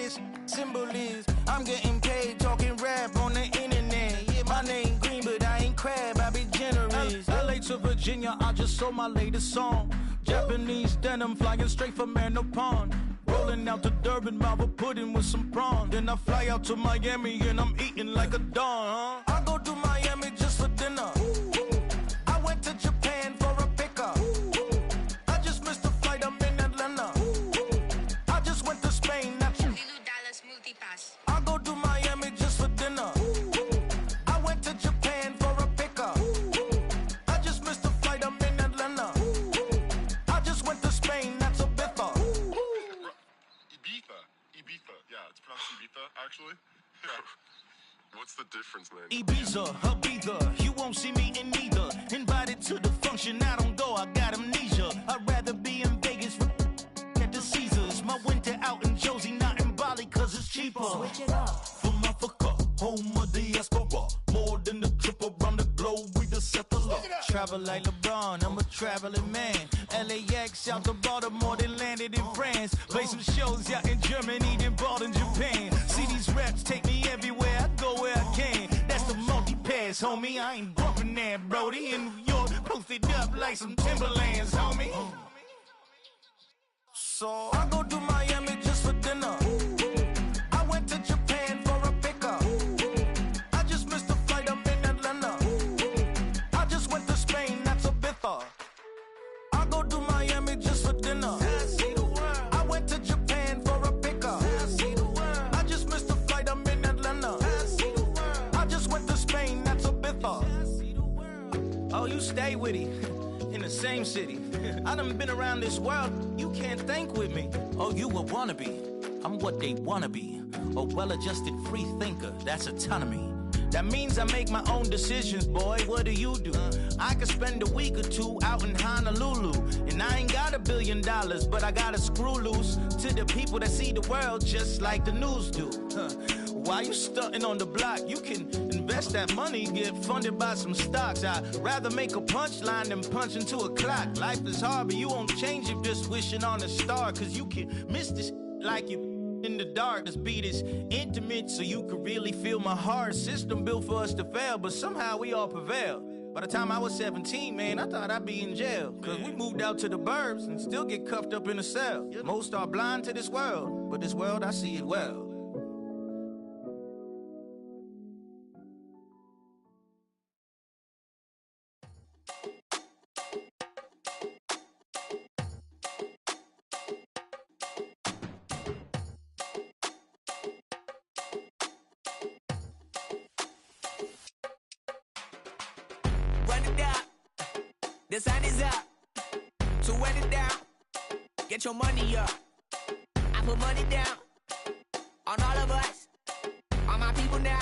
this symbol is. I'm getting paid talking rap on the internet. Yeah, my name green, but I ain't crab, I be generous. LA to Virginia, I just sold my latest song. Japanese denim flying straight from Manapon. Rolling out to Durban, Malva pudding with some prawn. Then I fly out to Miami and I'm eating like a don, huh? I go to Miami just for dinner. I went to Japan for a pickup. I just missed the flight, I'm in Atlanta. I just went to Spain, that's I go to Miami just for dinner. I went to Japan for a pickup. I just missed the flight, I'm in Atlanta. I just went to Spain, that's a biffa. Ibiza. Yeah, it's pronounced Ibiza, actually. Yeah. What's the difference, man? Ibiza, Ibiza, you won't see me in neither. Invited to the function, I don't go, I got amnesia. I'd rather be in Vegas at the Caesars. My winter out in Josie, not in Bali, cause it's cheaper. Switch it up. From Africa, home of the diaspora. More than the trip around the globe, we just set the law. Travel like LeBron, I'm a traveling man. LAX out to Baltimore, then landed in France. Play some shows out in Germany, then bought in Japan. See these raps take me everywhere, I go where I can. That's the multi-pass, homie, I ain't bumping that, brody. In New York, posted up like some Timberlands, homie. So I go to Miami just for dinner. I went to Japan for a pickup. I just missed the flight, I'm in Atlanta. I just went to Spain, that's a biffa. I go to Miami just for dinner. I went to Japan for a pickup. I just missed the flight, I'm in Atlanta. I just went to Spain, that's a biffa. Oh, you stay with it. In the same city. I done been around this world, you can't think with me. Oh, you a wannabe, I'm what they wanna be. A well-adjusted free thinker, that's autonomy. That means I make my own decisions, boy, what do you do? I could spend a week or two out in Honolulu. And I ain't got $1 billion, but I got a screw loose to the people that see the world just like the news do. While you stunting on the block, you can invest that money, get funded by some stocks. I'd rather make a punchline than punch into a clock. Life is hard, but you won't change it just wishing on a star. Cause you can miss this like you in the dark. This beat is intimate, so you can really feel my heart. System built for us to fail, but somehow we all prevail. By the time I was 17, man, I thought I'd be in jail. Cause we moved out to the burbs and still get cuffed up in a cell. Most are blind to this world, but this world, I see it well. The sun is up, so wet it down, get your money up. I put money down on all of us, on my people now,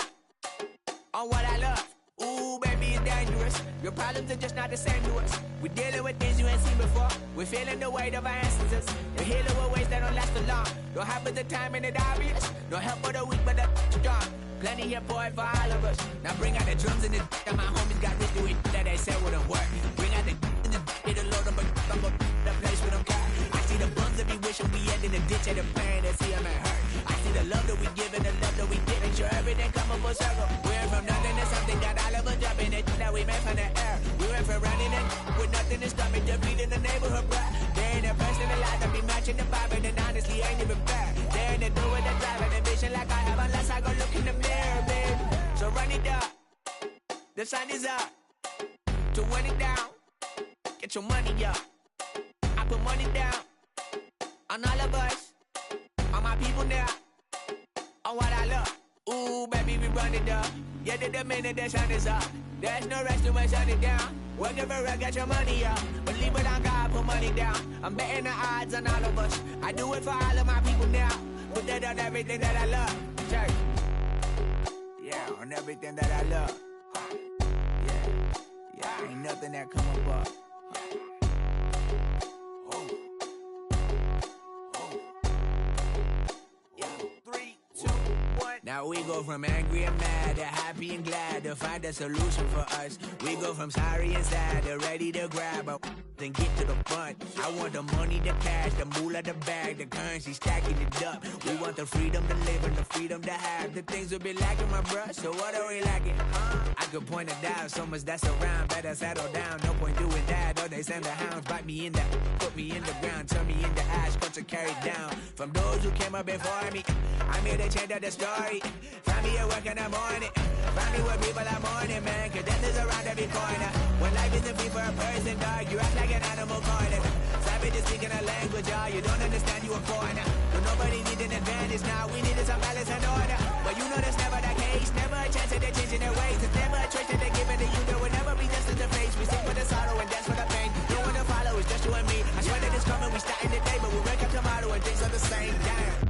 on what I love. Ooh, baby, it's dangerous. Your problems are just not the same to us. We're dealing with things you ain't seen before. We're feeling the weight of our ancestors. We're healing with ways that don't last long. Don't happen the time and it obvious. No help for the weak, but the strong. Plenty here for it for all of us. Now bring out the drums and the and my homies got this do it that they said wouldn't work. Bring out the and the it'll load them, but I'm gonna the place with them car. I see the bums that be wishing we end in the ditch of the pain that see them and hurt. I see the love that we give and the love that we get. Make sure everything come up full circle. We went from nothing to something, got all of us jumping it that we made from the air. We went from running it with nothing to stop me, just beating the neighborhood bruh. They ain't the person alive that be matching the vibe, and then honestly ain't even fair. They ain't the do with the drive and the vision like I have unless I go look in the mirror, babe. So run it up, the sun is up, to run it down, get your money up. I put money down on all of us, on my people now, on what I love. Ooh, baby, we run it up. Yeah, the minute the sun is up, there's no rest when shut it down. Work it for real, get your money up. Believe it on God, put money down. I'm betting the odds on all of us. I do it for all of my people now. Put that on everything that I love. Church. Yeah, on everything that I love. Yeah, ain't nothing that come up. Yeah, 3, 2, 1. Now we go from angry and mad to happy and glad to find a solution for us. We go from sorry and sad to ready to grab a then get to the front. I want the money, the cash, the moolah, the bag, the currency, stacking it up. We want the freedom to live and the freedom to have. The things will be lacking, my bruh, so what are we lacking? I could point it out, so much that's around. Better settle down, no point doing that. Or they send the hounds, bite me in the, put me in the ground, turn me into ash, culture carried down. From those who came up before me, I'm here to change up the story. Find me at work in the morning, find me where people are mourning, man, cause death is around every corner. When life isn't free for a person, dog, you act like an animal corner. Savage is speaking a language, y'all, you don't understand, you a foreigner. But nobody needs an advantage now, we needed some balance and order. But you know that's never the case, never a chance that they're changing their ways. There's never a choice that they're giving to you, there will never be justice to face. We sing for the sorrow and dance for the pain. No one to follow, it's just you and me. I swear that it's coming, we starting today, but we wake up tomorrow and things are the same. Damn.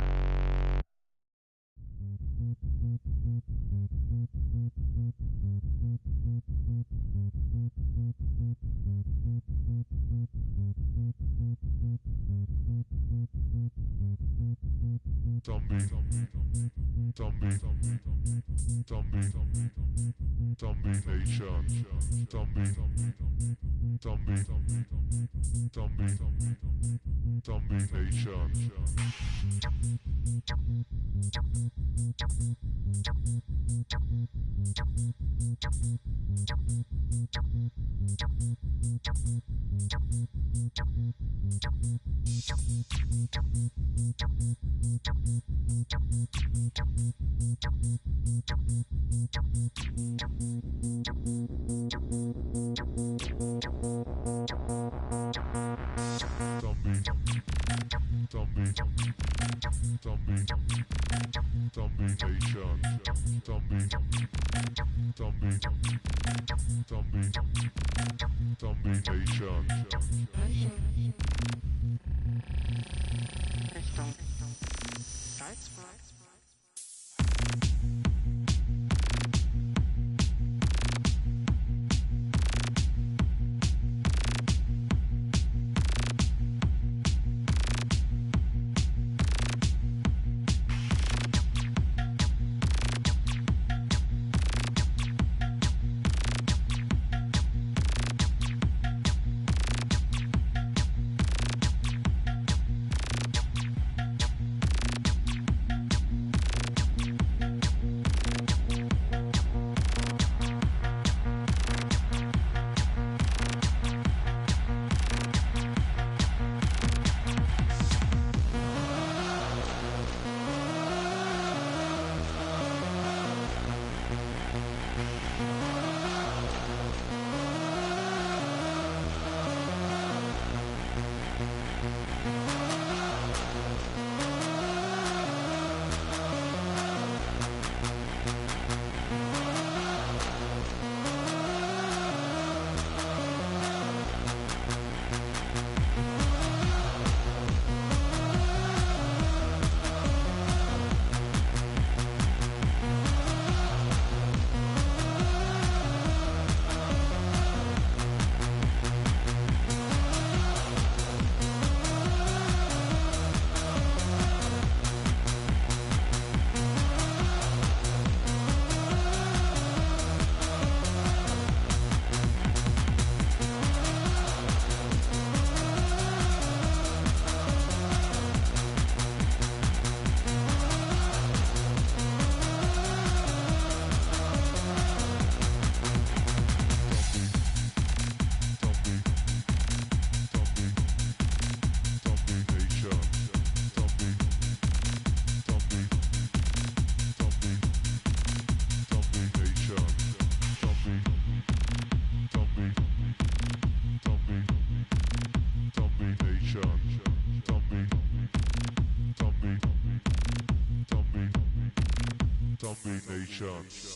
Nations.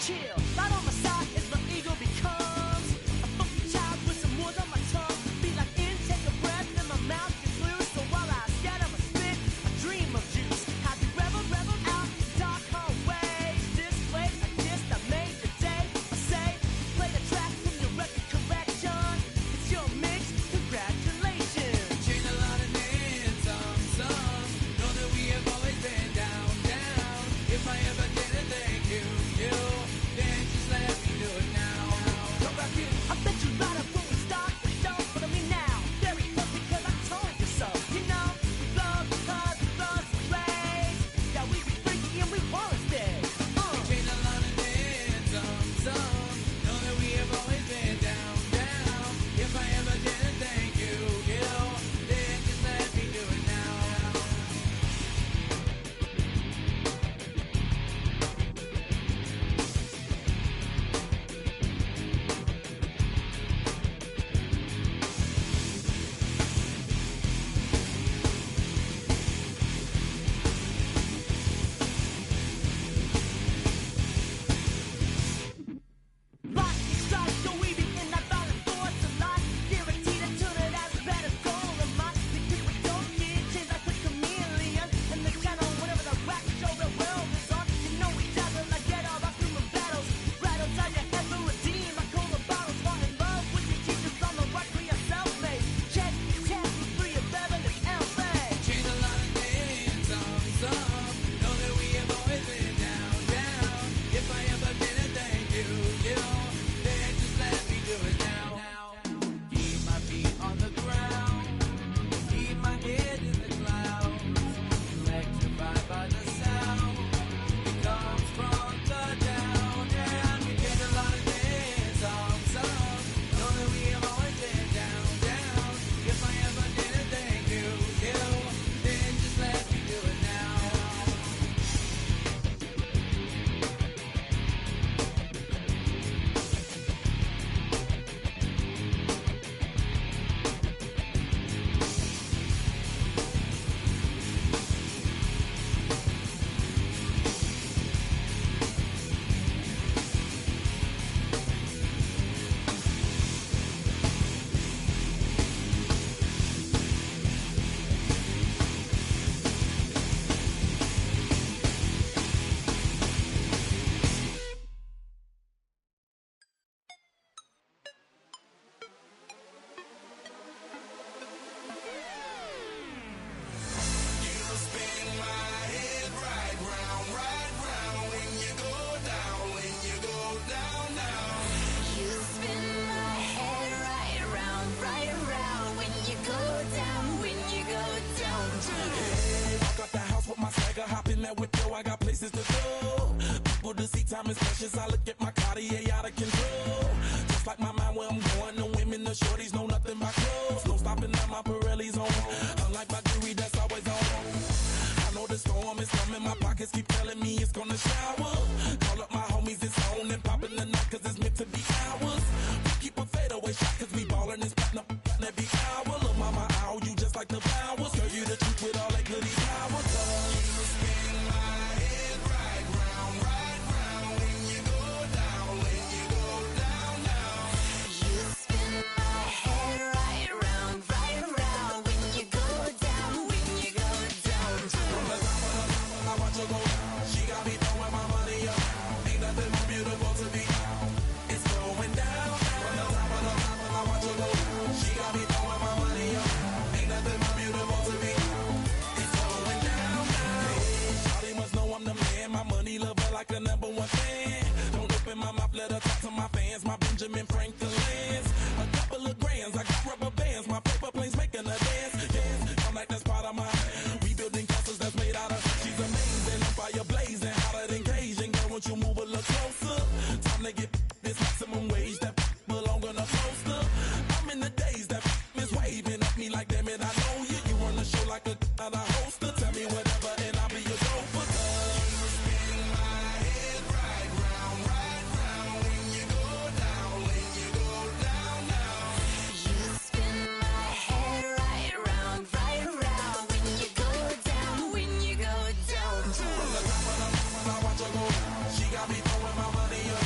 chill. Right on my side is the eagle becomes a funky child with some words on my tongue. Be like in, take a breath, and my mouth gets loose. So while I scatter my spit, I dream of juice. Have you reveled out dark hallways? This way, I guess I made your day. I say, play the track from your record collection. It's your mix, congratulations. Chain a lot of names, some know that we have always been down. If I ever didn't thank you, then just let me do it now. Go back in. I bet you right up when we start the show, but I mean now, very close because I told you so. You know, we love because we love the place. Yeah, we be freaky and we wanna stay. Chain a lot of names, some know that we have always been down. If I ever didn't thank you, then just let me do it now. Lock and strike, so we be in that violent force a lot. Guaranteed to turn it out better goal of mine. Because we don't get changed like a chameleon. And the channel, whenever the rap show the world is on, you know we dazzle like get all our human battles. Rattles out your head to redeem. I call the bottles, fall in love with the teachers on the rock, we are self-made. Check, with 3 of 7 and LA. Chain a lot of names, some know that we have always been down. If I ever didn't thank you, then just let me do it now. Keep my feet on the ground, keep my head in the clouds, electrified by the sound that comes from the down. And we get a lot of names, some know that we have always been down. If I ever didn't thank you, then just let me do it now. You spin my head right around when you go down, when you go down. Walk out the house with my swagger, hop in that whip, yo, I got places to go. People to see, time is precious, I look at my Cartier out of control. Just like my mind where I'm going, the women, the shorties know nothing but clothes. No stopping at my Pirelli's on, unlike my jewelry that's always on. I know the storm is coming, my pockets keep telling me it's gonna shower. Call up my homies, it's on and popping the night, cause it's meant to be ours. We keep a fadeaway shot, cause we ballin' and spittin' up every hour. Look, mama, I owe you just like the flowers. Girl, you the truth with all that goody power. You spin my head right round when you go down, when you go down, down. You spin my head right around when you go down, when you go down. From the top of the top, I watch her go down. She got me throwing my money up. Ain't nothing more beautiful to me. It's going down. From the top of the top, I watch her go down. She got me throwing my money up. Ain't nothing more beautiful to me. It's going down. Shawty must know I'm the man. My money lover like a #1 fan. Don't open my mouth, let her talk to my fans. My Benjamin Franklin's. A couple of grands, I got rubber bands. My paper planes making a dance. Yes, I'm like that's part of my rebuilding castles that's made out of. She's amazing, I'm fire blazing, hotter than Cajun. Girl, won't you move a little closer? Time to get this maximum wage that belong on a poster. I'm in the days that is waving at me like, damn it, I know you. You run the show like a hoster. Tell me whatever and I'll be your gopher. You spin my head right round when you go down, when you go down, down. You spin my head right around when you go down, when you go down. From the top of the mountain, I watch her go down. She got me throwing my money up.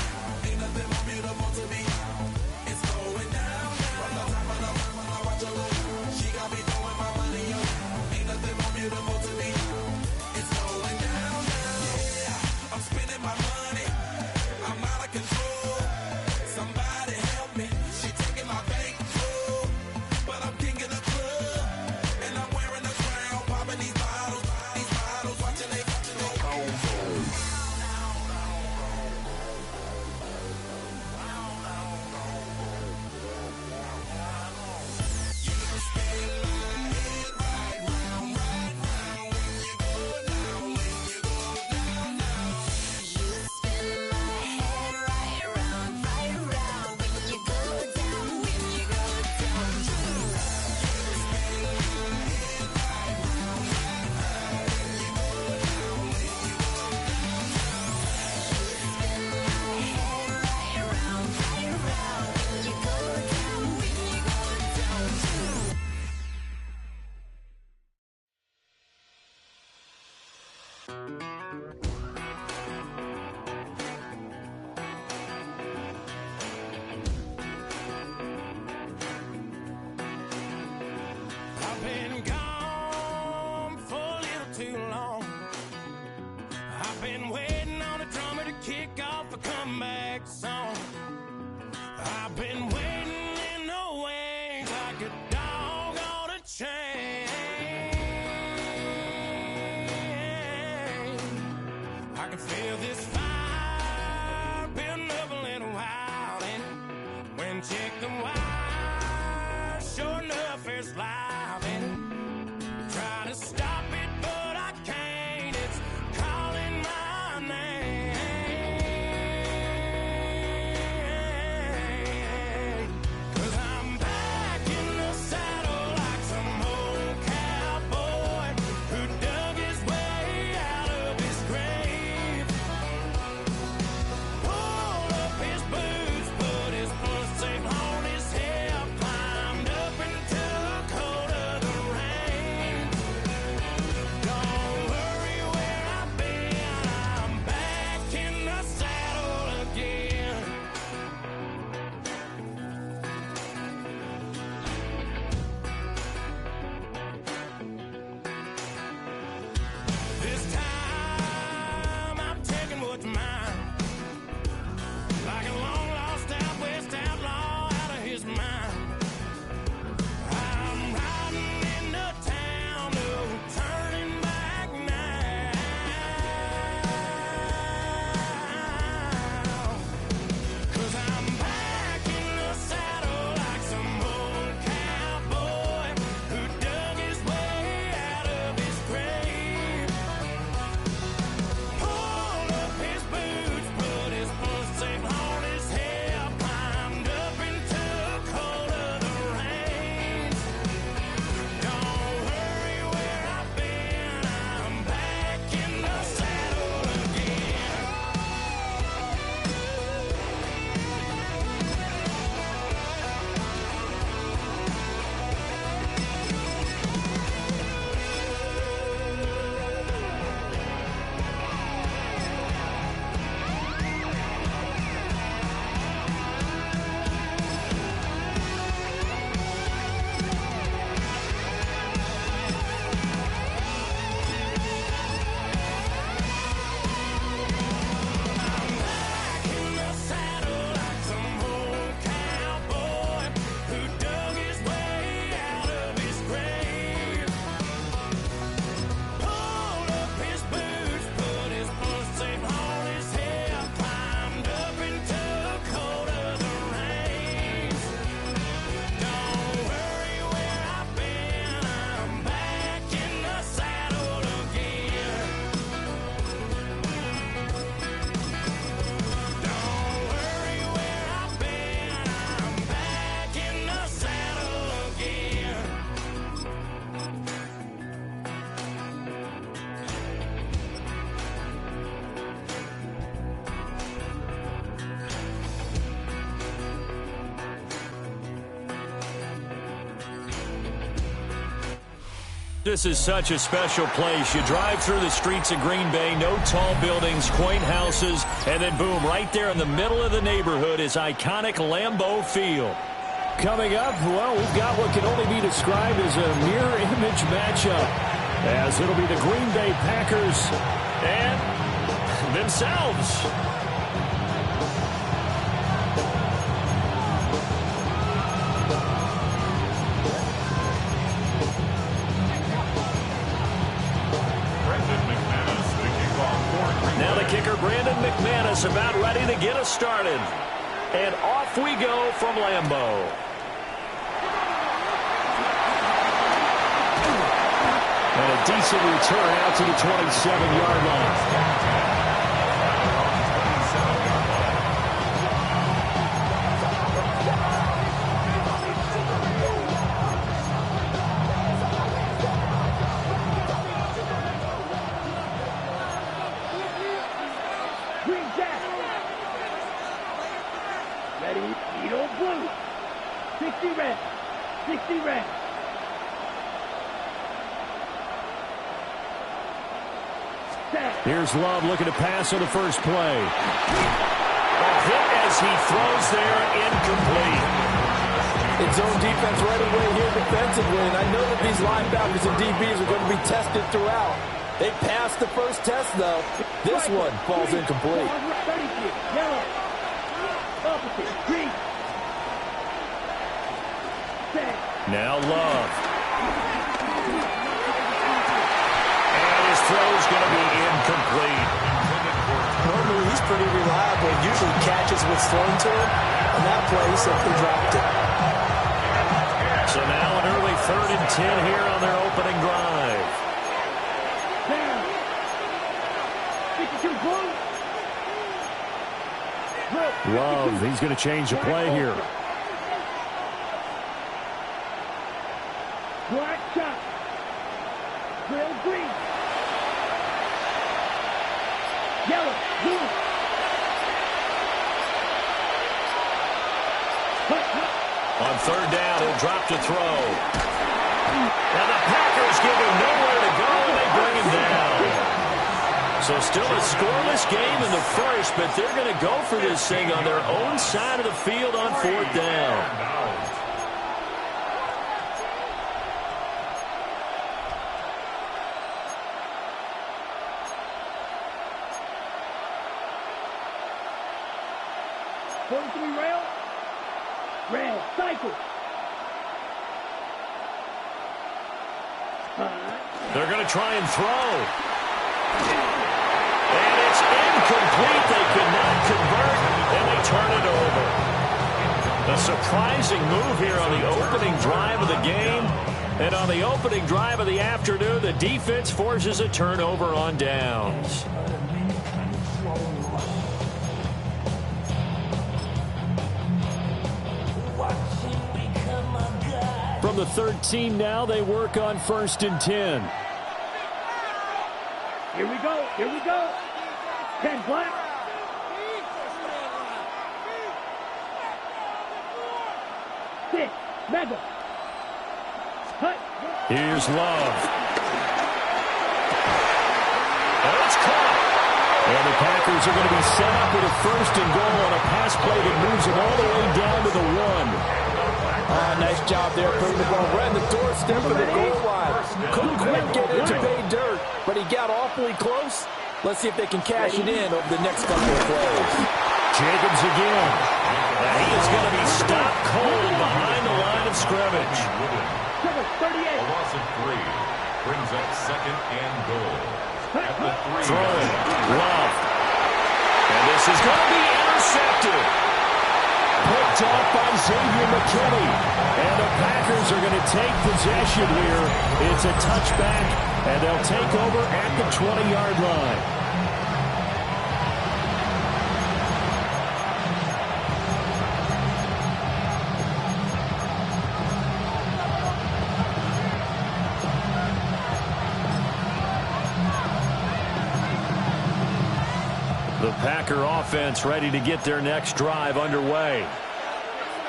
comeback song. I've been waiting in the wings like a dog on a chain. I can feel this fire building up a little while, and when check the wire, sure enough it's live, and try to stop it, but I can't. It's calling my name. 'Cause I'm back in the saddle like some old cowboy who dug his way out of his grave. Pulled up his boots, put his foot safe on his hip, climbed up into the cold of the rain. Don't worry where I've been, I'm back in the saddle again. This time I'm taking what's mine, like a long lost out west outlaw out of his mind. I'm riding into town, no turning back now. 'Cause I'm back in the saddle like some old cowboy who dug his way out of his grave. Pulled up his boots, put his foot safe on his hip, climbed up into the cold of the rains. Don't worry where I've been, I'm back in the saddle again. Back in the saddle like some old cowboy who dug his way out of his grave. Pulled up his boots, put his foot safe on his hip, climbed up into the cold of the rains. Don't worry where I've been, I'm back in the saddle again. Don't worry where I've been, I'm back in the saddle again. This is such a special place. You drive through the streets of Green Bay, no tall buildings, quaint houses, and then boom, right there in the middle of the neighborhood is iconic Lambeau Field. Coming up, well, we've got what can only be described as a mirror image matchup, as it'll be the Green Bay Packers and themselves. Now the kicker, Brandon McManus, about ready to get us started. And off we go from Lambeau. And a decent return out to the 27-yard line. Green Jack. Ready? Edo blue. 60 red. 60 red. Here's Love looking to pass on the first play. A hit as he throws there, incomplete. It's zone defense right away here defensively, and I know that these linebackers and DBs are going to be tested throughout. They passed the first test, though. This one falls incomplete. Yellow. Opposite. Green. Now Love. And his throw's going to be incomplete. Normally, he's pretty reliable. Usually catches what's thrown to him. On that play, he simply dropped it. So now an early 3rd and 10 here on their opening drive. Love, he's going to change the play here. Black shot. Grill green. Yellow. Blue. On 3rd down, he'll drop to throw. And the Packers give him nowhere to go, and they bring him down. So still a scoreless game in the first, but they're going to go for this thing on their own side of the field on 4th down. Rail. Red cycle. They're going to try and throw. And it's incomplete. They could not convert, and they turn it over. A surprising move here on the opening drive of the game. And on the opening drive of the afternoon, the defense forces a turnover on downs. From the 13 now, they work on 1st and 10. Here we go. Here we go. 10 black. Six. Mega. Hut. Here's Love. And it's caught. And the Packers are going to be set up with a 1st and goal on a pass play that moves them all the way down to the 1. Nice job there, putting the ball right in the doorstep of the goal line. Couldn't quite get it to pay dirt, but he got awfully close. Let's see if they can cash it in over the next couple of plays. Jacobs again. And he is going to be stopped cold behind the line of scrimmage. A loss of 3 brings up 2nd and goal. At the 3. Throwing. Love. And this is going to be intercepted. Picked off by Xavier McKinney. And the Packers are going to take possession here. It's a touchback, and they'll take over at the 20-yard line. The Packer offense ready to get their next drive underway.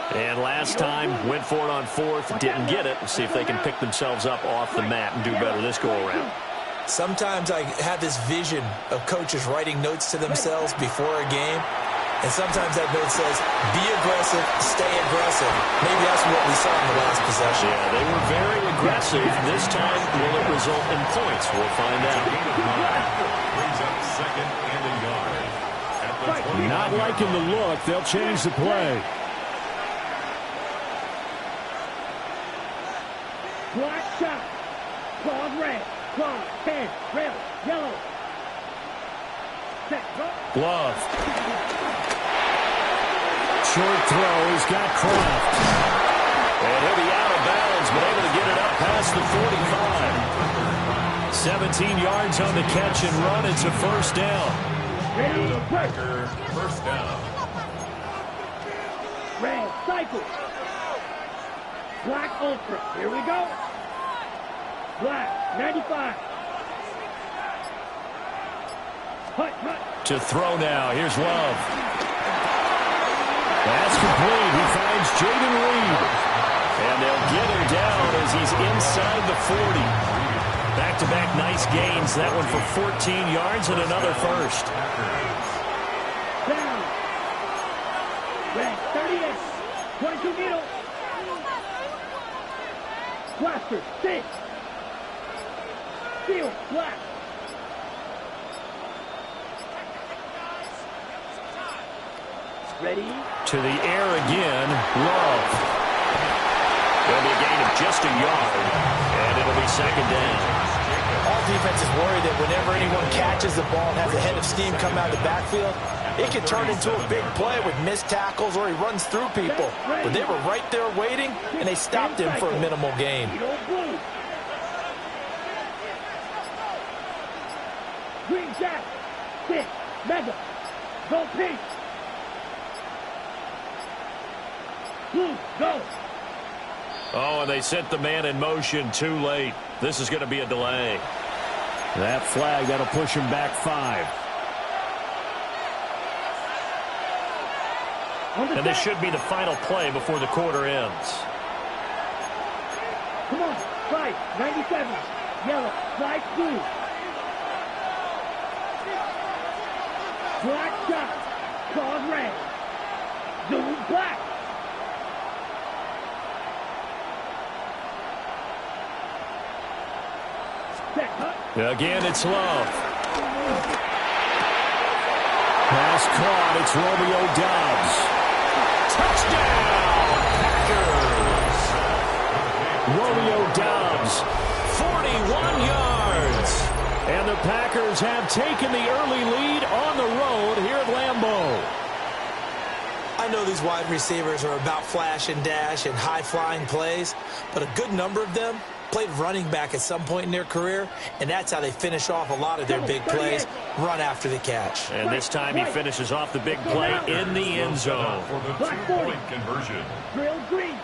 And last time, went for it on 4th, didn't get it. We'll see if they can pick themselves up off the mat and do better this go-around. Sometimes I have this vision of coaches writing notes to themselves before a game. And sometimes that note says, be aggressive, stay aggressive. Maybe that's what we saw in the last possession. Yeah, they were very aggressive. This time, will it result in points? We'll find out. Brings up 2nd and a yard. Not liking the look. They'll change the play. Black shot. Claws red. Claws 10. Red. Yellow. Set. Go. Love. Short throw. He's got Kraft. And he'll be out of bounds, but able to get it up past the 45. 17 yards on the catch and run. It's a 1st down. And the Packer 1st down. Red cycle. Black ultra. Here we go. Black 95. Hut, hut. To throw now. Here's Love. That's complete. He finds Jaden Reed. And they'll get him down as he's inside the 40. Back-to-back nice gains. That one for 14 yards and another 1st. Down. Red 38. 22 middle. Blaster 6. Steel black. Ready? To the air again. Love. There'll be a gain of just a yard, and it'll be second down. All defenses worry that whenever anyone catches the ball and has a head of steam come out of the backfield, it can turn into a big play with missed tackles or he runs through people. But they were right there waiting, and they stopped him for a minimal gain. Green Jack, Stick, Mega, Go Pink. Blue, go. Oh, and they sent the man in motion too late. This is going to be a delay. That flag, that'll push him back 5. And this should be the final play before the quarter ends. Come on, slide, 97, yellow, slide blue. Black shot, claws red, zoom black. Again, it's Love. Pass caught. It's Romeo Doubs. Touchdown, Packers. Romeo Doubs, 41 yards. And the Packers have taken the early lead on the road here at Lambeau. I know these wide receivers are about flash and dash and high-flying plays, but a good number of them played running back at some point in their career, and that's how they finish off a lot of their big plays, run after the catch. And this time he finishes off the big play in the end zone. For the two-point conversion. Drill green.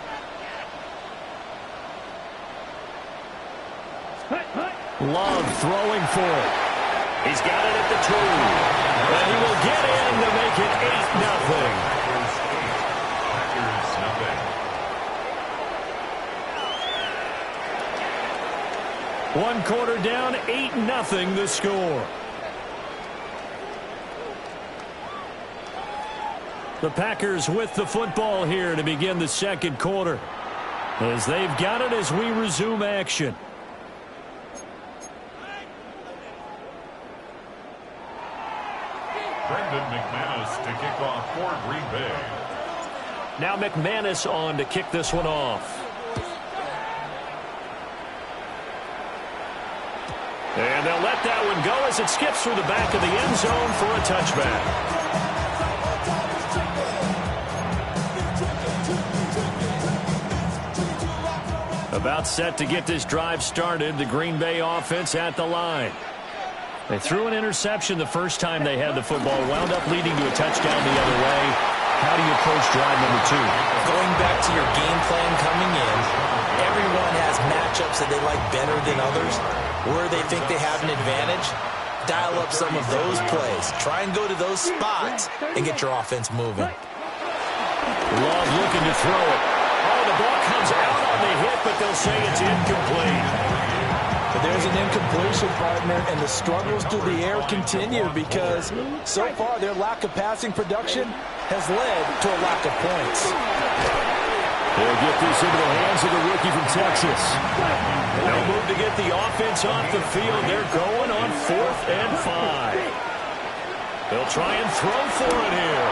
Love throwing for it. He's got it at the 2. And he will get in to make it 8-0. One quarter down, 8-0 the score. The Packers with the football here to begin the second quarter, as they've got it as we resume action. Brendan McManus to kick off for Green Bay. Now McManus on to kick this one off. And they'll let that one go as it skips through the back of the end zone for a touchback. About set to get this drive started, the Green Bay offense at the line. They threw an interception the first time they had the football, wound up leading to a touchdown the other way. How do you approach drive number 2? Going back to your game plan coming in, everyone has matchups that they like better than others. Where they think they have an advantage, dial up some of those plays. Try and go to those spots and get your offense moving. Love looking to throw it. Oh, the ball comes out on the hit, but they'll say it's incomplete. But there's an incompletion, partner, and the struggles through the air continue because so far their lack of passing production has led to a lack of points. They'll get this into the hands of the rookie from Texas. And they'll move to get the offense off the field. They're going on 4th and 5. They'll try and throw for it here.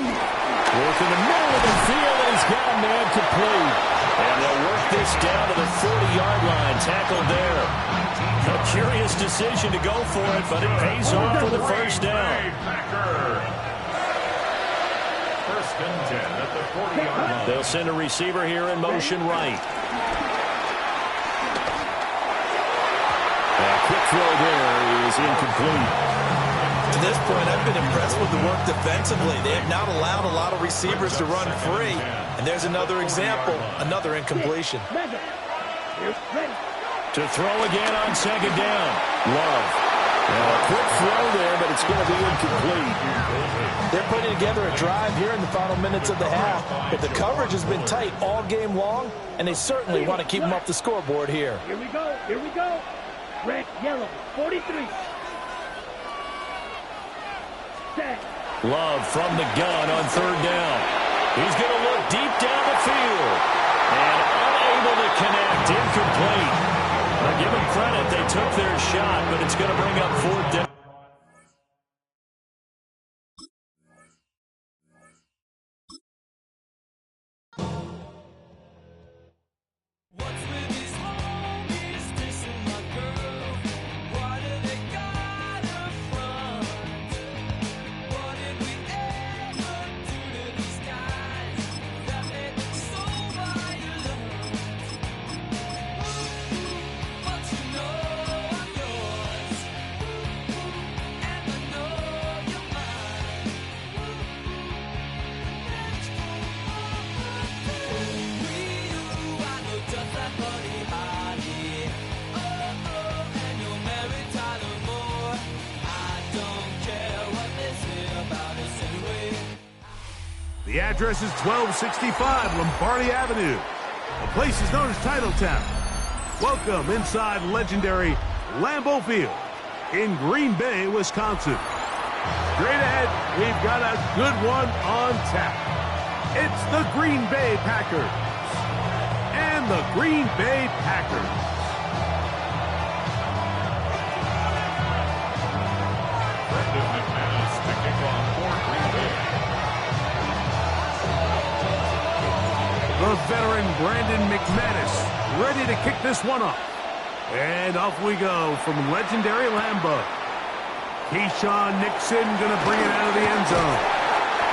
Work in the middle of the field, and he's got a man complete. And they'll work this down to the 40-yard line. Tackled there. A curious decision to go for it, but it pays off for the first down. First and 10 at the 40-yard line. They'll send a receiver here in motion right. A quick throw there is incomplete. To this point, I've been impressed with the work defensively. They have not allowed a lot of receivers to run free. And there's another example, another incompletion. To throw again on second down. Love. Now a quick throw there, but it's going to be incomplete. They're putting together a drive here in the final minutes of the half, but the coverage has been tight all game long, and they certainly want to keep them off the scoreboard here. Here we go, here we go. Red, yellow, 43. Set. Love from the gun on third down. He's going to look deep down the field. And unable to connect, incomplete. Now give them credit, they took their shot, but it's going to bring up 4th down. The address is 1265 Lombardi Avenue. The place is known as Titletown. Welcome inside legendary Lambeau Field in Green Bay, Wisconsin. Straight ahead, we've got a good one on tap. It's the Green Bay Packers. And the Green Bay Packers. The veteran Brandon McManus ready to kick this one off. And off we go from legendary Lambeau. Keyshawn Nixon going to bring it out of the end zone.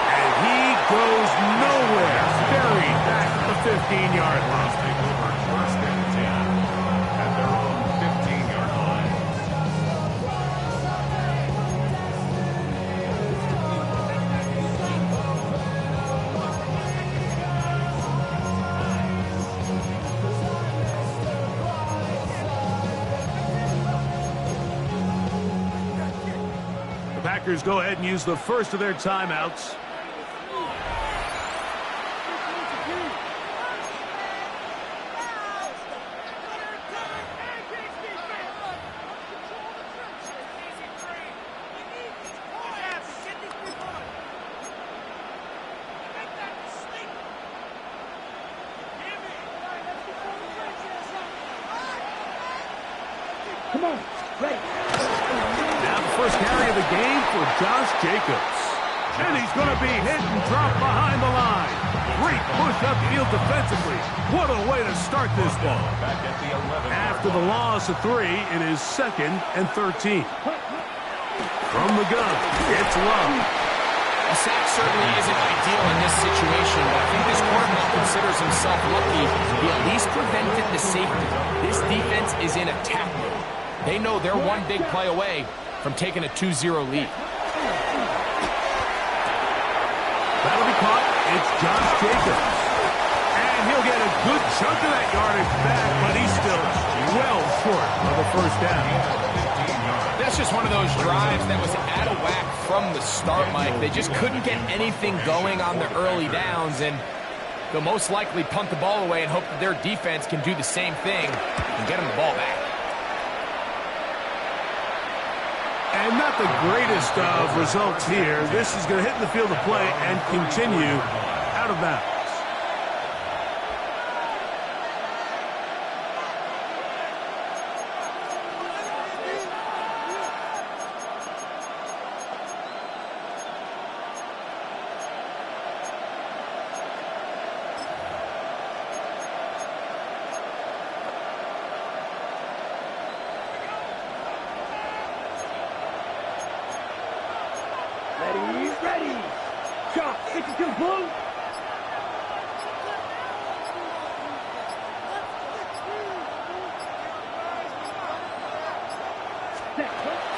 And he goes nowhere. Buried back at the 15-yard line. First and 10 at their own 15-yard line. The Packers go ahead and use the first of their timeouts. Come on, ready. Now the first carry of the game for Josh Jacobs. And he's going to be hit and dropped behind the line. Great push upfield defensively. What a way to start this ball. Back at the 11. After the loss of 3, it is 2nd and 13. From the gun, it's Love. A sack certainly isn't ideal in this situation, but I think this quarterback considers himself lucky. He at least prevented the safety. This defense is in attack mode. They know they're one big play away from taking a 2-0 lead. That'll be caught. It's Josh Jacobs. And he'll get a good chunk of that yardage back, but he's still well short of the first down. That's just one of those drives that was out of whack from the start, Mike. They just couldn't get anything going on the early downs, and they'll most likely punt the ball away and hope that their defense can do the same thing and get them the ball back. And not the greatest of results here. This is going to hit the field of play and continue out of bounds. Ready. Shot, 52 blue.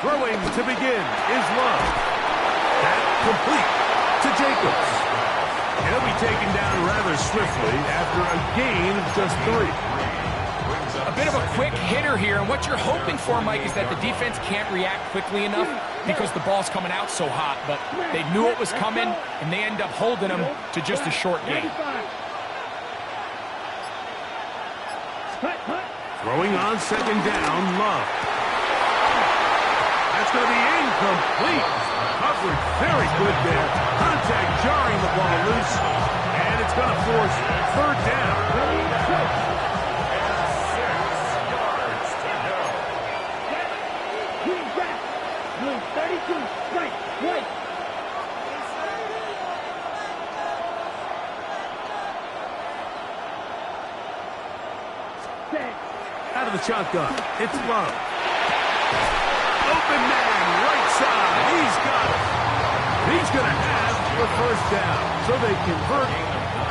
Throwing to begin is Love. That complete to Jacobs. He'll be taken down rather swiftly after a gain of just 3. A bit of a quick hitter here, and what you're hoping for, Mike, is that the defense can't react quickly enough because the ball's coming out so hot, but they knew it was coming, and they end up holding them to just a short gain. Throwing on 2nd down, Love. That's going to be incomplete. Coverage very good there. Contact jarring the ball loose, and it's going to force 3rd down. Blue 32, right. Out of the shotgun, it's Love. Open man, right side, he's got it. He's going to have the 1st down. So they convert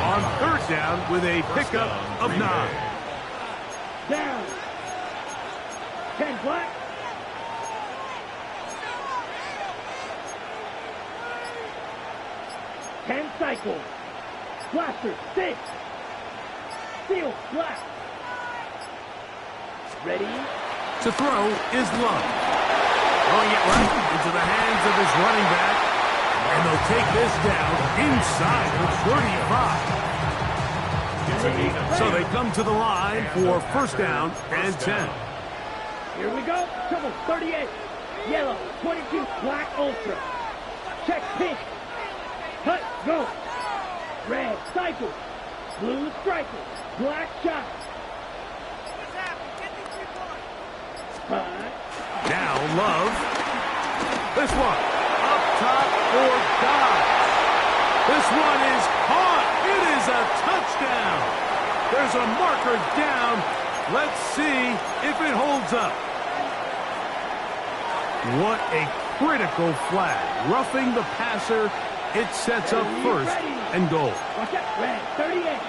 on 3rd down with a pickup of 9. Down. 10 black. Cycle. Blaster, 6. Steel, black. Ready? To throw is Love. Throwing it right into the hands of his running back. And they'll take this down inside the 35. So they come to the line for first down and 10. Here we go. Trouble 38. Yellow 22. Black ultra. Check pink. Cut. Go. Red cycle. Blue striker. Black shot. Now Love. This one up top for God. This one is caught. It is a touchdown. There's a marker down. Let's see if it holds up. What a critical flag. Roughing the passer. It sets up first and goal. Watch out. Red 38.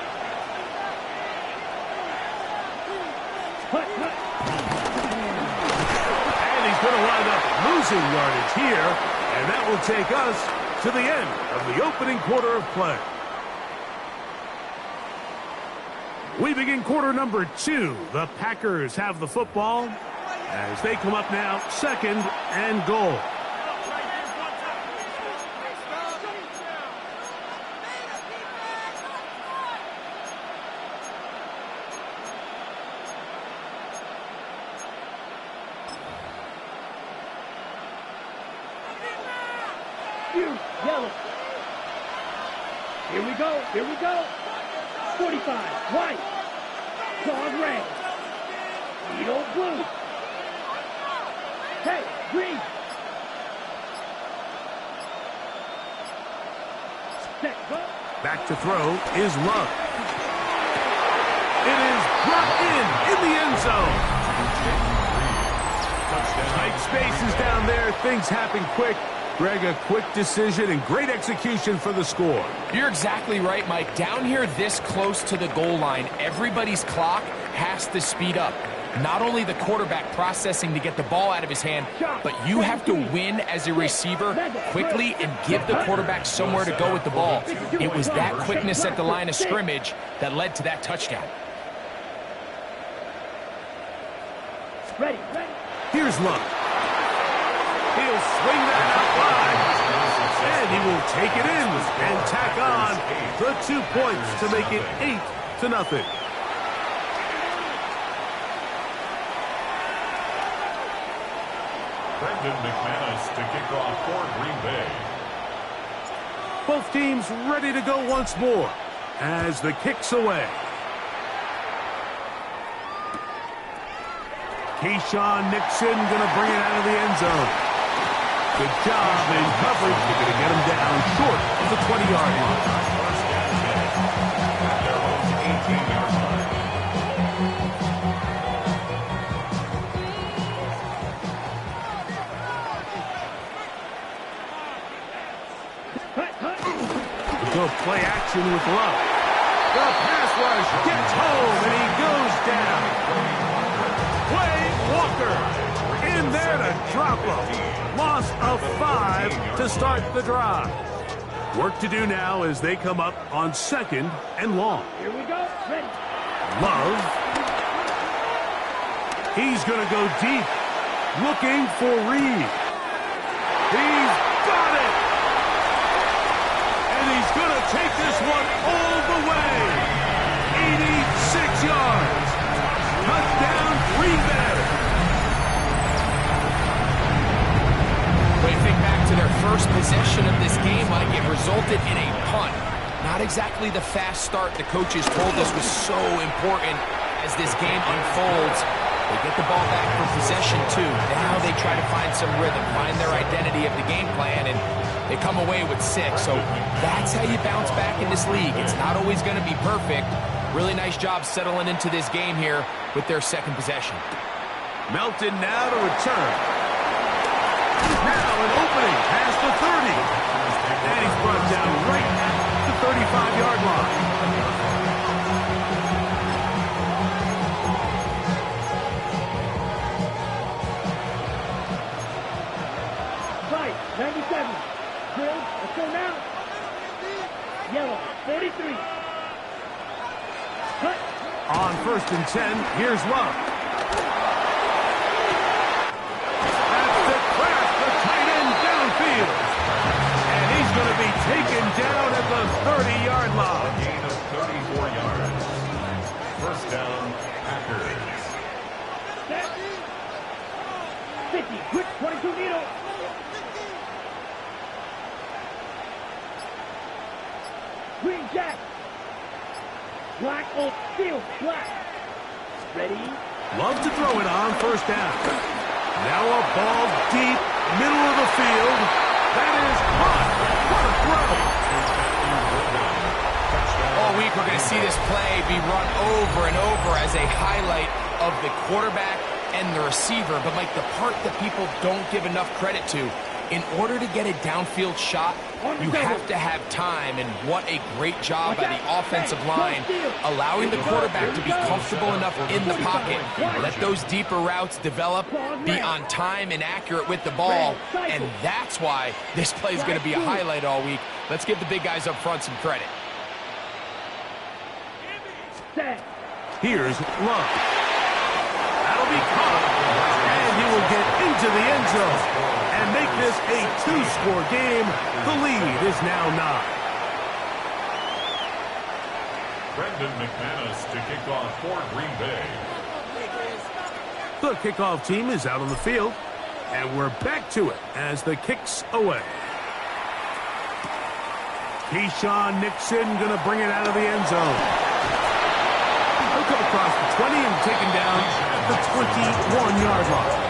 And he's going to wind up losing yardage here. And that will take us to the end of the opening quarter of play. We begin quarter number 2. The Packers have the football as they come up now, second and goal. Yellow. Here we go. Here we go. 45. White. Dog red. Needle blue. Hey, green. Set, go. Back to throw is Love. It is brought in the end zone. Tight spaces down there. Things happen quick. Greg, a quick decision and great execution for the score. You're exactly right, Mike. Down here this close to the goal line, everybody's clock has to speed up. Not only the quarterback processing to get the ball out of his hand, but you have to win as a receiver quickly and give the quarterback somewhere to go with the ball. It was that quickness at the line of scrimmage that led to that touchdown. Ready. Here's Love. He'll swing that out wide, and he will take it in and tack on the 2 points to make it 8-0. Brendan McManus to kick off for Green Bay. Both teams ready to go once more as the kick's away. Keyshawn Nixon going to bring it out of the end zone. Good job in coverage. They're going to get him down short of the 20-yard line. Their own 18-yard line. Go play action with Love. The pass rush gets home, and he goes down. Wade Walker in there to drop him. Loss of 5 to start the drive. Work to do now as they come up on second and long. Here we go. Ready. Love. He's going to go deep. Looking for Reed. He's got it. And he's going to take this one all the way. 86 yards. Touchdown, Green Bay. When you think back to their first possession of this game, Mike, it resulted in a punt. Not exactly the fast start the coaches told us was so important as this game unfolds. They get the ball back for possession, too. Now they try to find some rhythm, find their identity of the game plan, and they come away with 6. So that's how you bounce back in this league. It's not always going to be perfect. Really nice job settling into this game here with their second possession. Melton now to return. Now an opening past the 30. And he's brought down right at the 35-yard line. Right, 97. Drill, let's go now. Yellow, 43. Cut. On first and 10, here's Love. That's the crack, the tight end downfield. And he's going 50, quick 22 needle. Green jack. Black on steel, black. Ready? Love to throw it on first down. Now a ball deep, middle of the field. That is hot. What a throw. All week we're going to see this play be run over and over as a highlight of the quarterback and the receiver. But, Mike, the part that people don't give enough credit to, in order to get a downfield shot, you have to have time, and what a great job by the offensive line allowing the quarterback to be comfortable enough in the pocket. Let those deeper routes develop, be on time and accurate with the ball, and that's why this play is going to be a highlight all week. Let's give the big guys up front some credit. Here's Love. That'll be caught, and he will get into the end zone and make this a two-score game. The lead is now 9. Brendan McManus to kick off for Green Bay. The kickoff team is out on the field, and we're back to it as the kick's away. Keyshawn Nixon going to bring it out of the end zone. He'll come across the 20 and taken down at the 21-yard line.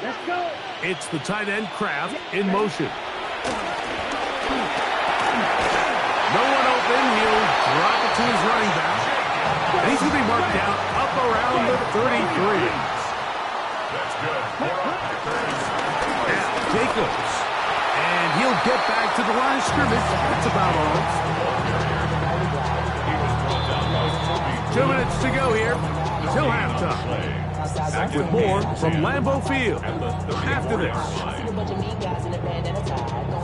Let's go. It's the tight end Kraft in motion. No one open. He'll drop it to his running back. And he's going to be marked down up around the 33. That's good. Now, Jacobs. And he'll get back to the line of scrimmage. That's about all. 2 minutes to go here till halftime. Back with more from Lambeau Field after this.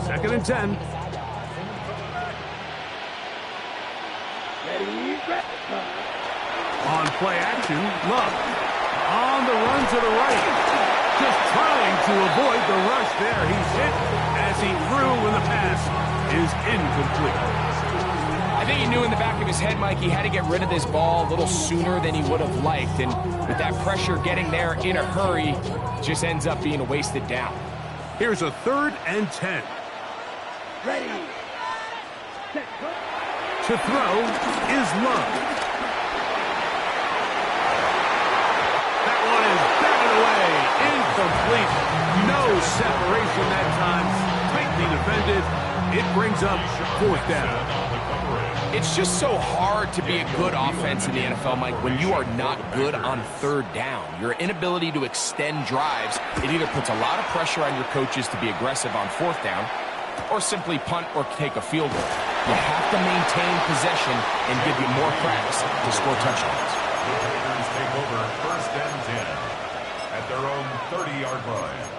2nd and 10. On play action, Love on the run to the right. Just trying to avoid the rush there. He's hit as he threw when the pass is incomplete. I think he knew in the back of his head, Mike, he had to get rid of this ball a little sooner than he would have liked. And with that pressure getting there in a hurry, just ends up being a wasted down. Here's a 3rd and 10. Ready. Set, go. To throw is Love. That one is batted away. Incomplete. No separation that time. Tightly defended. It brings up 4th down. It's just so hard to be a good offense in the NFL, Mike, when you are not good on 3rd down. Your inability to extend drives, it either puts a lot of pressure on your coaches to be aggressive on 4th down or simply punt or take a field goal. You have to maintain possession and give you more cracks to score touchdowns. The Raiders take over 1st and 10 at their own 30-yard line.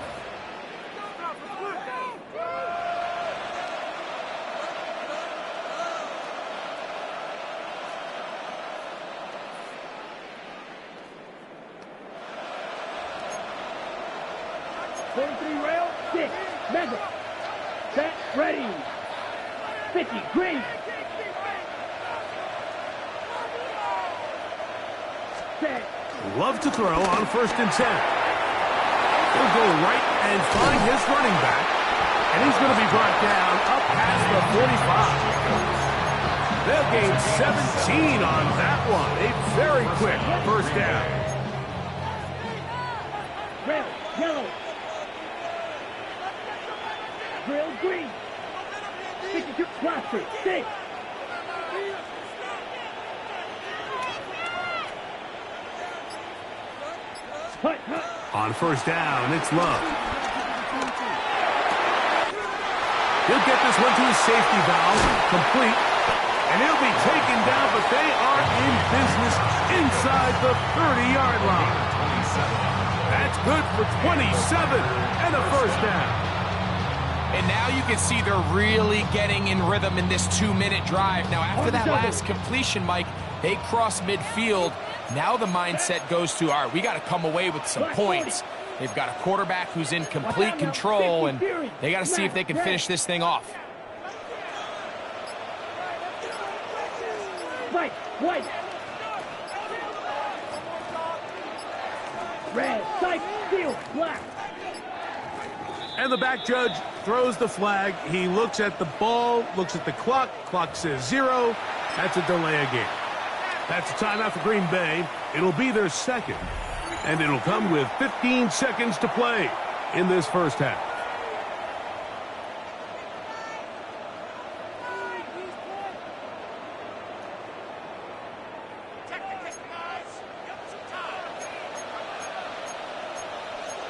Rail, 6, measure. Set, ready. 50, green. Set. Love to throw on 1st and 10. He'll go right and find his running back. And he's going to be brought down up past the 45. They'll gain 17 on that one. A very quick 1st down. Red, yellow. Grill, green. 52, plaster, 6. Hut, hut. On 1st down, it's Love. He'll get this one to his safety valve, complete. And he'll be taken down, but they are in business inside the 30-yard line. That's good for 27 and a 1st down. And now you can see they're really getting in rhythm in this 2-minute drive. Now, after that last completion, Mike, they cross midfield. Now the mindset goes to, all right, we got to come away with some points. They've got a quarterback who's in complete control, and they got to see if they can finish this thing off. White. Red, sight, steel, black. And the back judge throws the flag. He looks at the ball, looks at the clock. Clock says 0. That's a delay of game. That's a timeout for Green Bay. It'll be their second. And it'll come with 15 seconds to play in this first half.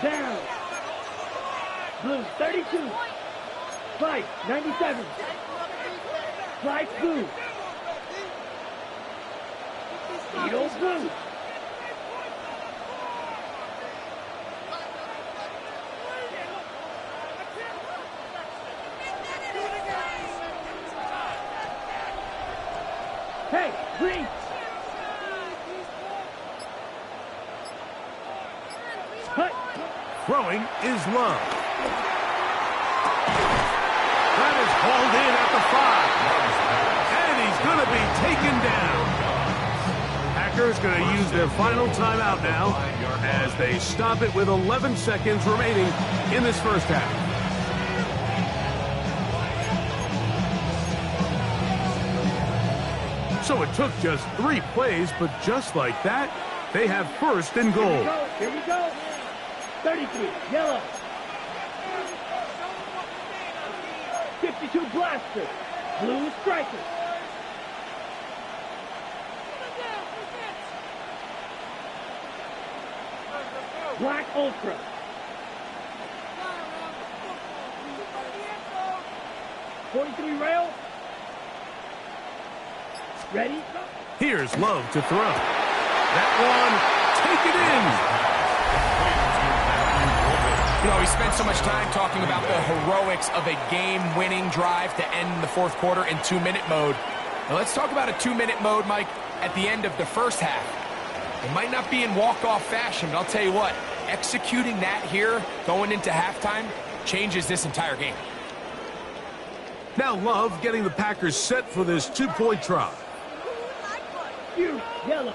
Down. Blue, 32. Fight, 97. Fly blue. Eagle blue. Hey, green. Hut. Throwing is Love. That is hauled in at the 5. And he's going to be taken down. Packers going to use their final timeout now as they stop it with 11 seconds remaining in this first half. So it took just 3 plays, but just like that, they have first and goal. Here we go. 33, yellow. 52 blaster, blue striker. Black ultra. .43 rail. Ready? Here's Love to throw. That one, take it in. You know, we spent so much time talking about the heroics of a game-winning drive to end the fourth quarter in 2-minute mode. Now let's talk about a 2-minute mode, Mike, at the end of the first half. It might not be in walk-off fashion, but I'll tell you what, executing that here, going into halftime, changes this entire game. Now Love getting the Packers set for this 2-point try. You, yellow.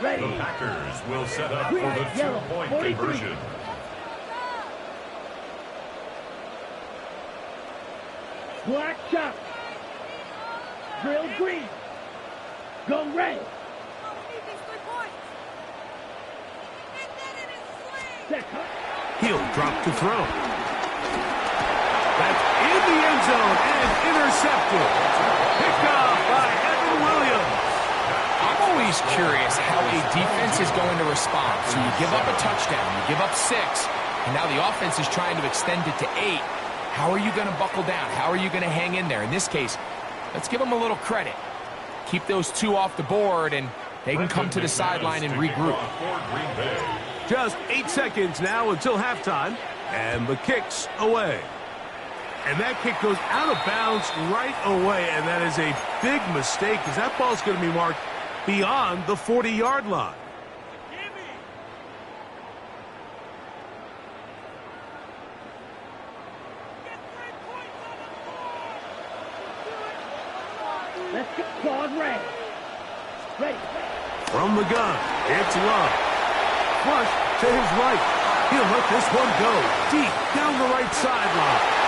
Ready. The Packers will set up for the 2-point conversion. Black chop. Drill green. Go red. He'll drop to throw. That's in the end zone and intercepted. Picked off by Evan Williams. I'm always curious how a defense is going to respond. So you give up a touchdown, you give up 6, and now the offense is trying to extend it to 8. How are you going to buckle down? How are you going to hang in there? In this case, let's give them a little credit. Keep those 2 off the board, and they can come to the sideline and regroup. Just 8 seconds now until halftime, and the kick's away. And that kick goes out of bounds right away, and that is a big mistake because that ball's going to be marked beyond the 40-yard line. Let's get claws red. Ready. From the gun, it's Love. Flush to his right. He'll let this one go deep down the right sideline.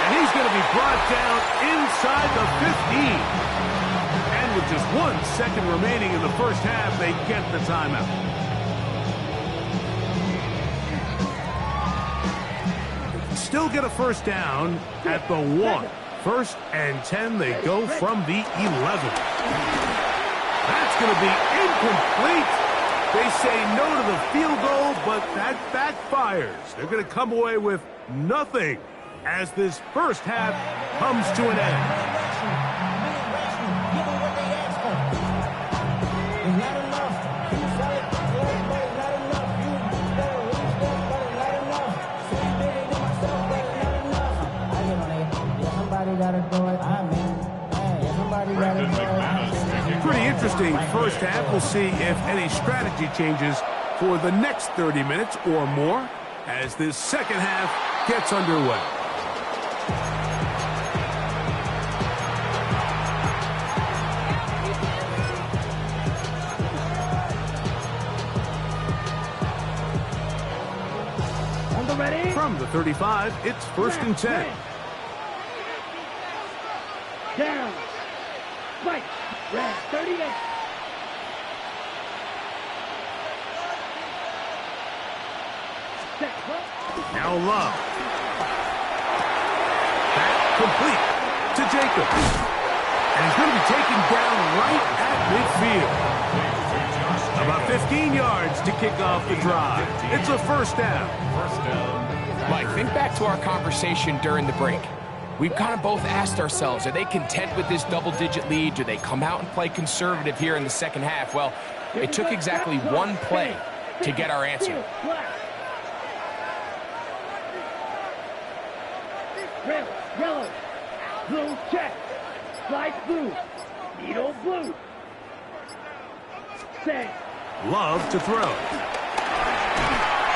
And he's going to be brought down inside the 15. And with just 1 second remaining in the first half, they get the timeout. Still get a first down at the 1. First and 10, they go from the 11. That's going to be incomplete. They say no to the field goal, but that backfires. They're going to come away with nothing as this first half comes to an end. Pretty interesting first half. We'll see if any strategy changes for the next 30 minutes or more as this second half gets underway. Ready? From the 35, it's first and 10. Down. Right. Red. 38. Now Love. Back complete to Jacobs. And he's going to be taken down right at midfield. About 15 yards to kick off the drive. It's a first down. Mike, think back to our conversation during the break. We've kind of both asked ourselves, are they content with this double-digit lead? Do they come out and play conservative here in the second half? Well, it took exactly one play to get our answer. Red, yellow, blue, check. Slide blue, needle blue. Set. Love to throw.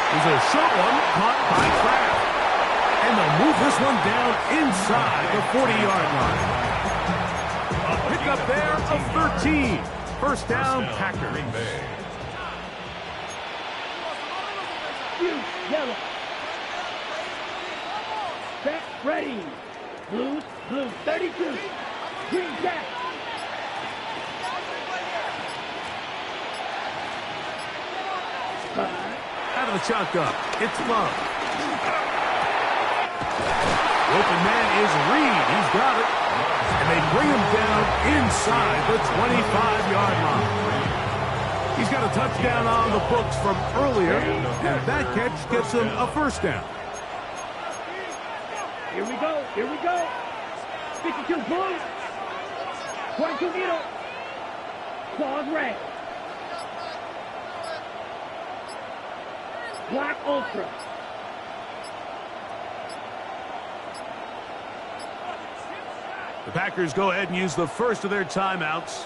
There's a short one caught by Kraft. And they'll move this one down inside the 40-yard line. A pickup there of 13. First down, Packers. Blue, yellow. Set, ready. Blue, blue, 32. Green, jack. Out of the shotgun, it's Love. The open man is Reed. He's got it. And they bring him down inside the 25-yard line. He's got a touchdown on the books from earlier, and that catch gets him a first down. Here we go, here we go. 52 blue. 22 needle. Claws red. Black ultra. The Packers go ahead and use the first of their timeouts.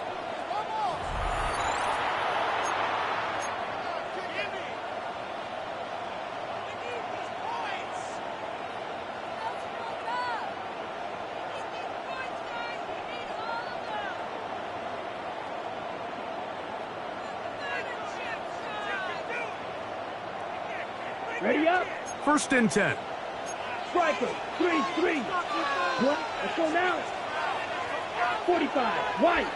Ready up. First and 10. Striker, 3-3. Let's go now. 45, white.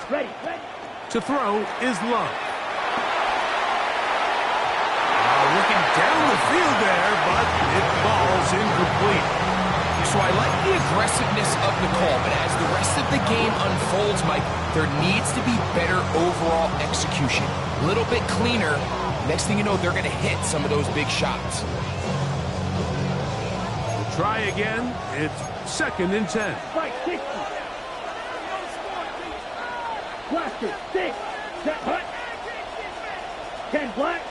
Ready, ready. To throw is Love. Looking down the field there, but it falls incomplete. So I like the aggressiveness of the call, but as the rest of the game unfolds, Mike, there needs to be better overall execution. A little bit cleaner. Next thing you know, they're going to hit some of those big shots. We'll try again. It's second and 10. Fight 60. Blaster, 6. Set, hut. 10 black.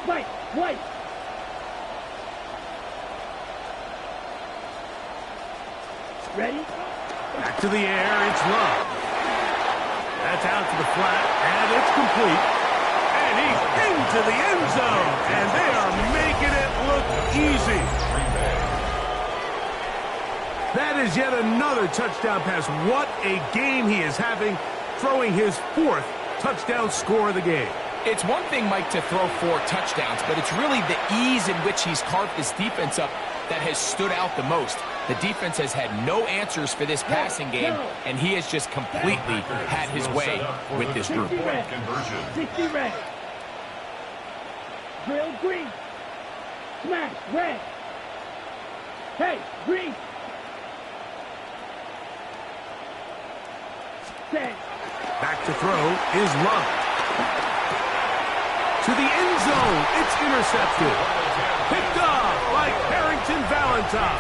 Fight, white. Ready? Back to the air, it's Love. That's out to the flat, and it's complete. And he's into the end zone, and they are making it look easy. That is yet another touchdown pass. What a game he is having, throwing his 4th touchdown score of the game. It's one thing, Mike, to throw 4 touchdowns, but it's really the ease in which he's carved this defense up that has stood out the most. The defense has had no answers for this passing game, and he has just completely had his way with this group. 60 red. Drill green. Smash red. Hey, green. Set. Back to throw is Love. To the end zone, it's intercepted. Picked off by Carrington Valentine.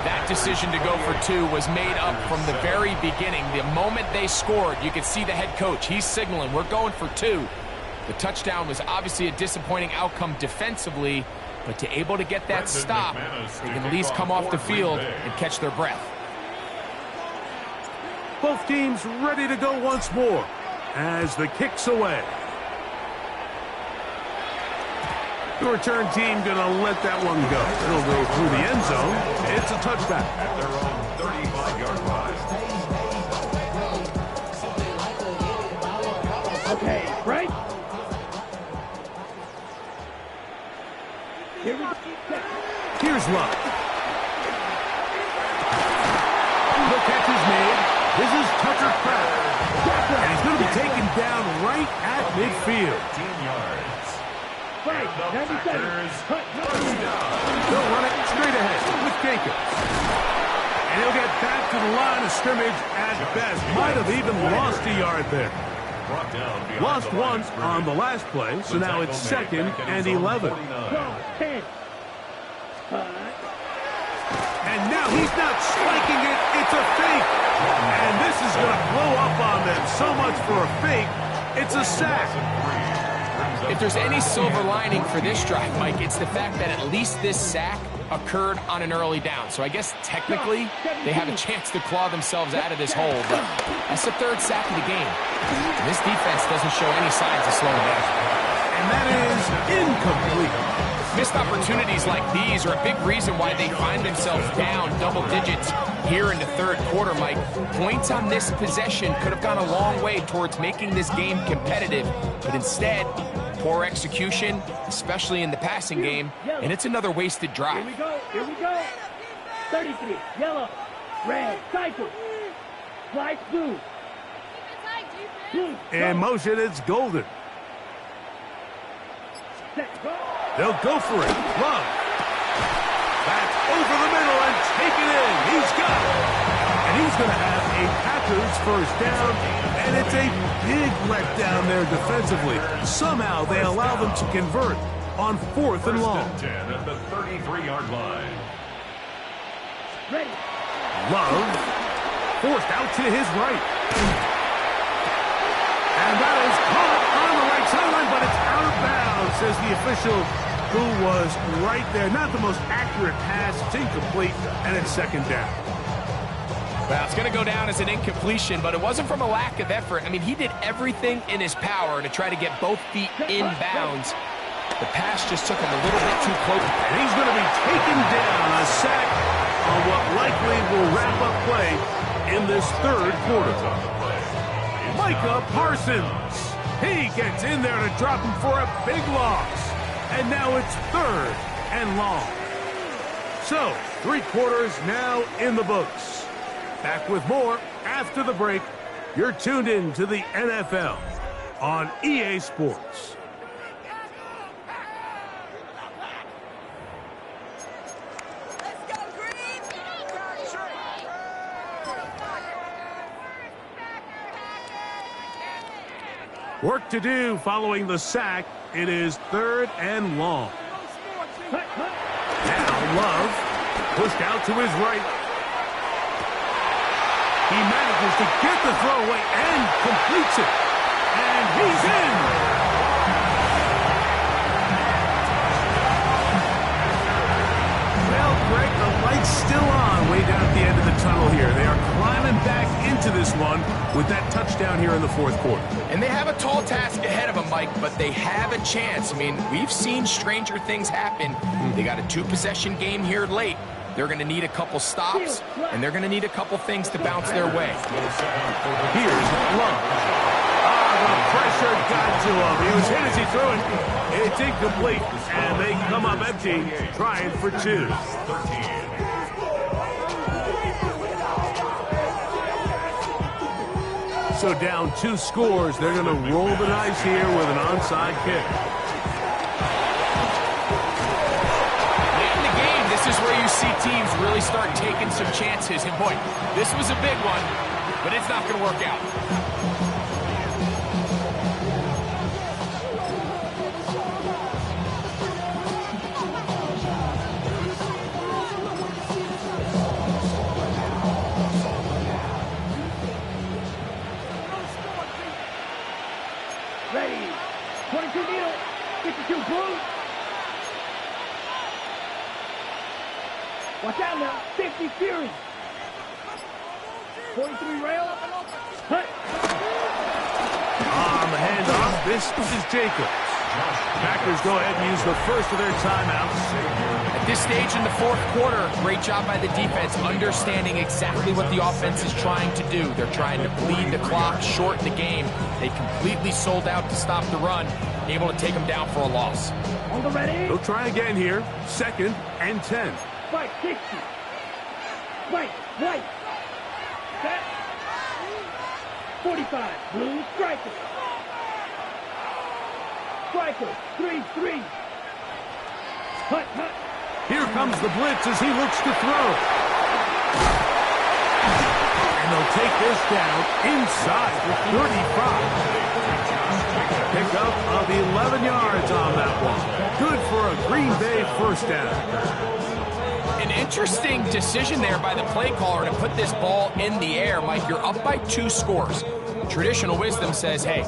That decision to go for 2 was made up from the very beginning. The moment they scored, you could see the head coach. He's signaling, we're going for 2. The touchdown was obviously a disappointing outcome defensively, but to able to get that stop, they can at least come off the field and catch their breath. Both teams ready to go once more as the kick's away. The return team going to let that one go. It'll go through the end zone. It's a touchback. At their own 35-yard line. Okay, right? Here we go. Here's Love. The catch is made. This is Tucker Kraft. And he's going to be taken down right at midfield. 15 yards. Right, 97. They'll run it straight ahead with Jacobs. And he'll get back to the line of scrimmage at best. Might have even lost a yard there. Lost one on the last play, so now it's 2nd and 11. And now he's not spiking it, it's a fake. And this is going to blow up on them. So much for a fake, it's a sack. If there's any silver lining for this drive, Mike, it's the fact that at least this sack occurred on an early down. So I guess technically they have a chance to claw themselves out of this hole, but that's the 3rd sack of the game. And this defense doesn't show any signs of slowing down. And that is incomplete. Missed opportunities like these are a big reason why they find themselves down double digits here in the 3rd quarter, Mike. Points on this possession could have gone a long way towards making this game competitive, but instead, poor execution, especially in the passing game, and it's another wasted drive. Here we go. 33, yellow, red, cycle, slice blue. In motion, it's Golden. They'll go for it. Love. Back over the middle and take it in. He's got it. And he's going to have a Packers first down, and it's a big letdown there defensively. Somehow they allow them to convert on 4th and long. 10 at the 33-yard line. Ready. Love forced out to his right. And that is caught on the right sideline, but it's out of bounds, says the official who was right there. Not the most accurate pass. It's incomplete, and it's 2nd down. Well, it's going to go down as an incompletion, but it wasn't from a lack of effort. I mean, he did everything in his power to try to get both feet in bounds. The pass just took him a little bit too close. And he's going to be taken down, a sack on what likely will wrap up play in this 3rd quarter. Micah Parsons. He gets in there to drop him for a big loss. And now it's 3rd and long. So, 3 quarters now in the books. Back with more after the break. You're tuned in to the NFL on EA Sports. Work to do following the sack. It is 3rd and long. Now Love pushed out to his right. He manages to get the throw away and completes it. And he's in. Well, Greg, the light's still on way down at the end of the tunnel here. They are climbing back into this one with that touchdown here in the 4th quarter. And they have a tall task ahead of them, Mike, but they have a chance. I mean, we've seen stranger things happen. They got a 2-possession game here late. They're going to need a couple stops, and they're going to need a couple things to bounce their way. Here's Love. The pressure got to him. He was hit as he threw it. It's incomplete, and they come up empty, trying for 2. So down 2 scores, they're going to roll the dice here with an onside kick. This is where you see teams really start taking some chances. And boy, this was a big one, but it's not going to work out. Ready. 22 needle. 52 blue. Watch out now. 50 Fury. 43 rail. This is Jacobs. Packers go ahead and use the first of their timeouts. At this stage in the fourth quarter, great job by the defense, understanding exactly what the offense is trying to do. They're trying to bleed the clock, shorten the game. They completely sold out to stop the run, able to take them down for a loss. On the ready. They'll try again here. 2nd and 10. Fight 60. Right, right. Set. 45. Blue striker. Striker. 3-3. Hut, hut. Here comes the blitz as he looks to throw. And they'll take this down inside the 35. Pickup of 11 yards on that one. Good for a Green Bay first down. An interesting decision there by the play caller to put this ball in the air. Mike, you're up by 2 scores. Traditional wisdom says, hey,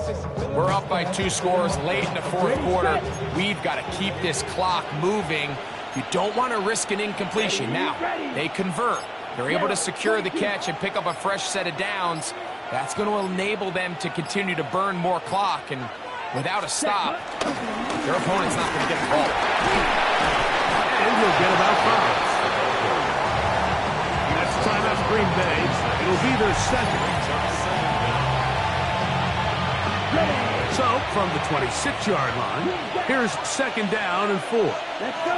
we're up by 2 scores late in the fourth quarter. We've got to keep this clock moving. You don't want to risk an incompletion. Now, they convert. They're able to secure the catch and pick up a fresh set of downs. That's going to enable them to continue to burn more clock. And without a stop, their opponent's not going to get the ball. And he'll get about 5. Next time out Green Bay, it'll be their 2nd. So, from the 26-yard line, here's 2nd down and 4. Let's go.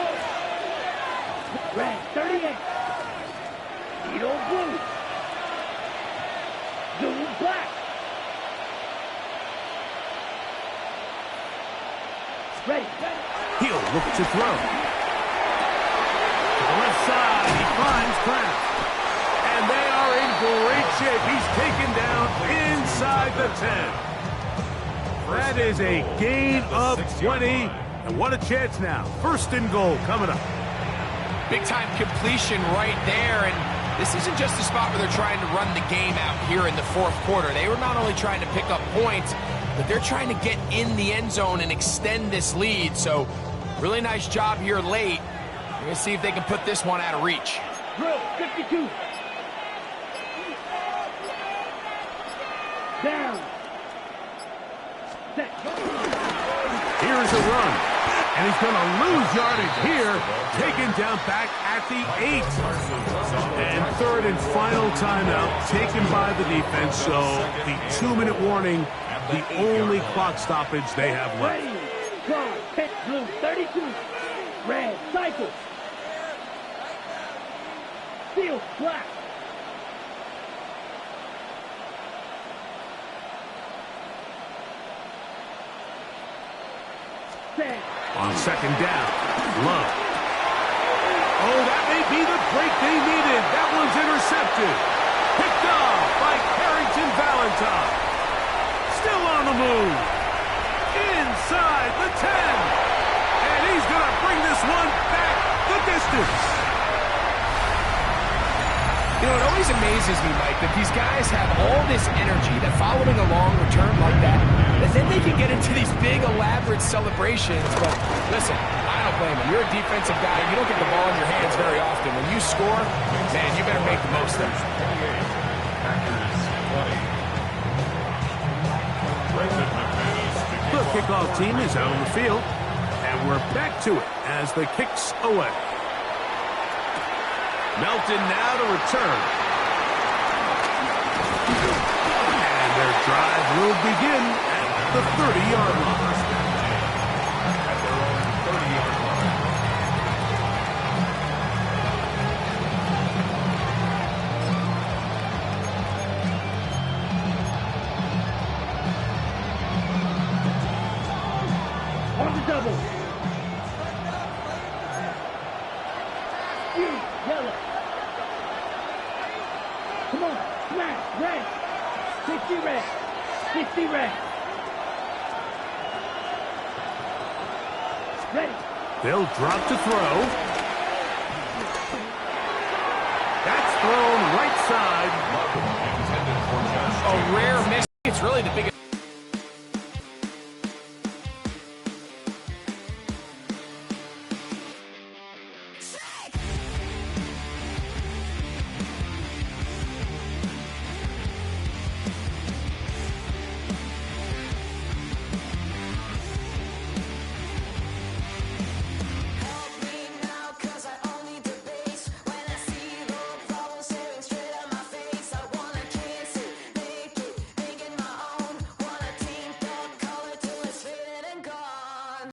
Red 38. Needle blue. Zoom black. Ready. He'll look to throw. To the left side, he finds Kraft. And they are in great shape. He's taken down inside the 10. That is a gain of 20. And what a chance now. 1st and goal coming up. Big-time completion right there. And this isn't just a spot where they're trying to run the game out here in the fourth quarter. They were not only trying to pick up points, but they're trying to get in the end zone and extend this lead. So, really nice job here late. We're going to see if they can put this one out of reach. Drill 52. Down. Set. Here's a run. And he's going to lose yardage here. Taken down back at the 8. And 3rd and final timeout taken by the defense. So the 2-minute warning, the only clock stoppage they have left. Ready. Go. Pitch blue 32. Red cycle. Field black. On 2nd down, Love. Oh, that may be the break they needed. That one's intercepted. Picked off by Carrington Valentine. Still on the move. Inside the 10. And he's going to bring this one back the distance. You know, it always amazes me, Mike, that these guys have all this energy, that following a long return like that then they can get into these big, elaborate celebrations. But listen, I don't blame them. You're a defensive guy. You don't get the ball in your hands very often. When you score, man, you better make the most of it. The kickoff team is out on the field, and we're back to it as the kick's away. Melton now to return. And their drive will begin at the 30-yard line. At their own 30-yard line. On the double. Yellow. Come on, smash, red. 60 red. 60 red. Ready. They'll drop to throw. That's thrown right side. A rare miss. It's really the biggest.